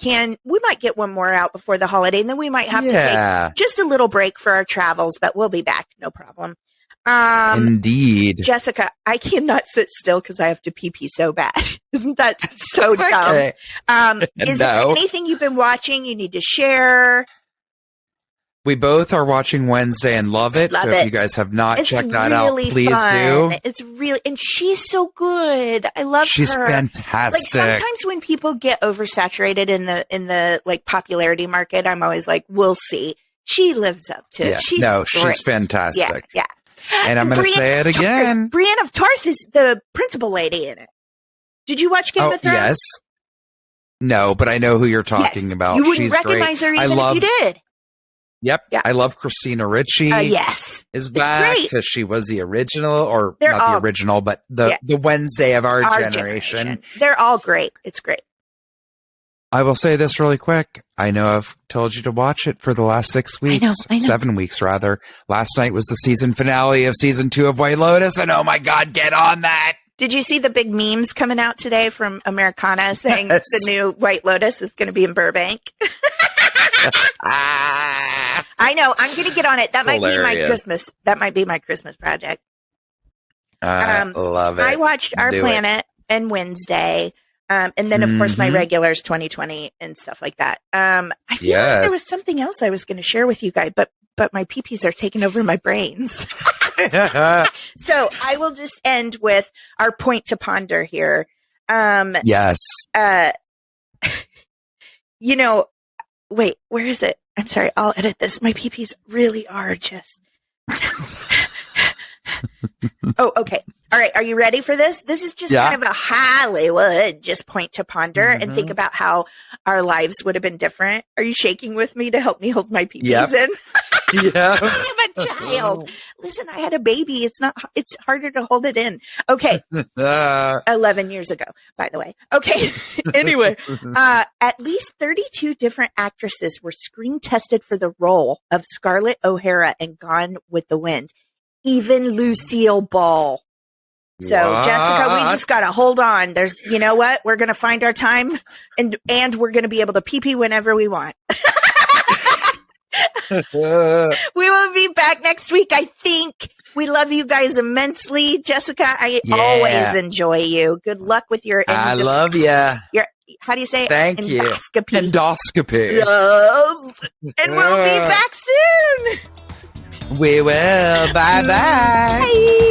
might get one more out before the holiday and then we might have to take just a little break for our travels, but we'll be back. No problem. Indeed. Jessica, I cannot sit still because I have to pee so bad. Isn't that so dumb? Okay. Is there anything you've been watching you need to share? We both are watching Wednesday and love it. If you guys have not checked that out, please do. It's really, and she's so good. I love her. She's fantastic. Like sometimes when people get oversaturated in the like popularity market, I'm always like, we'll see. She lives up to it. She's fantastic. Yeah. And I'm going to say it again. Brienne of Tarth is the principal lady in it. Did you watch Game of Thrones? Yes. No, but I know who you're talking about. You wouldn't recognize her even if you did. Yep. Yeah. I love Christina Ricci. Yes. Is back because she was the original, or not the original, but the Wednesday of our generation. They're all great. It's great. I will say this really quick. I know I've told you to watch it for the last 6 weeks. I know. 7 weeks, rather. Last night was the season finale of season 2 of White Lotus, and oh my God, get on that. Did you see the big memes coming out today from Americana saying the new White Lotus is going to be in Burbank? I know. I'm going to get on it. That might be my Christmas. That might be my Christmas project. Love it. I watched Our Planet and Wednesday. And then, of course, my regulars 2020 and stuff like that. I feel like there was something else I was going to share with you guys, but my peepees are taking over my brains. So I will just end with our point to ponder here. Yes. Wait, where is it? I'm sorry. I'll edit this. My peepees really are just. Oh, okay. All right. Are you ready for this? This is just kind of a Hollywood just point to ponder and think about how our lives would have been different. Are you shaking with me to help me hold my peepees in? Yeah. I have a child. Listen, I had a baby. It's harder to hold it in. Okay. 11 years ago, by the way. Okay. Anyway, at least 32 different actresses were screen tested for the role of Scarlett O'Hara in Gone with the Wind. Even Lucille Ball. So Jessica, we just got to hold on. You know what? We're going to find our time and we're going to be able to pee whenever we want. We will be back next week. I think we love you guys immensely. Jessica, I always enjoy you. Good luck with your, I love you. How do you say it? Thank you. Endoscopy. Yes. And we'll be back soon. We will. Bye-bye. Bye.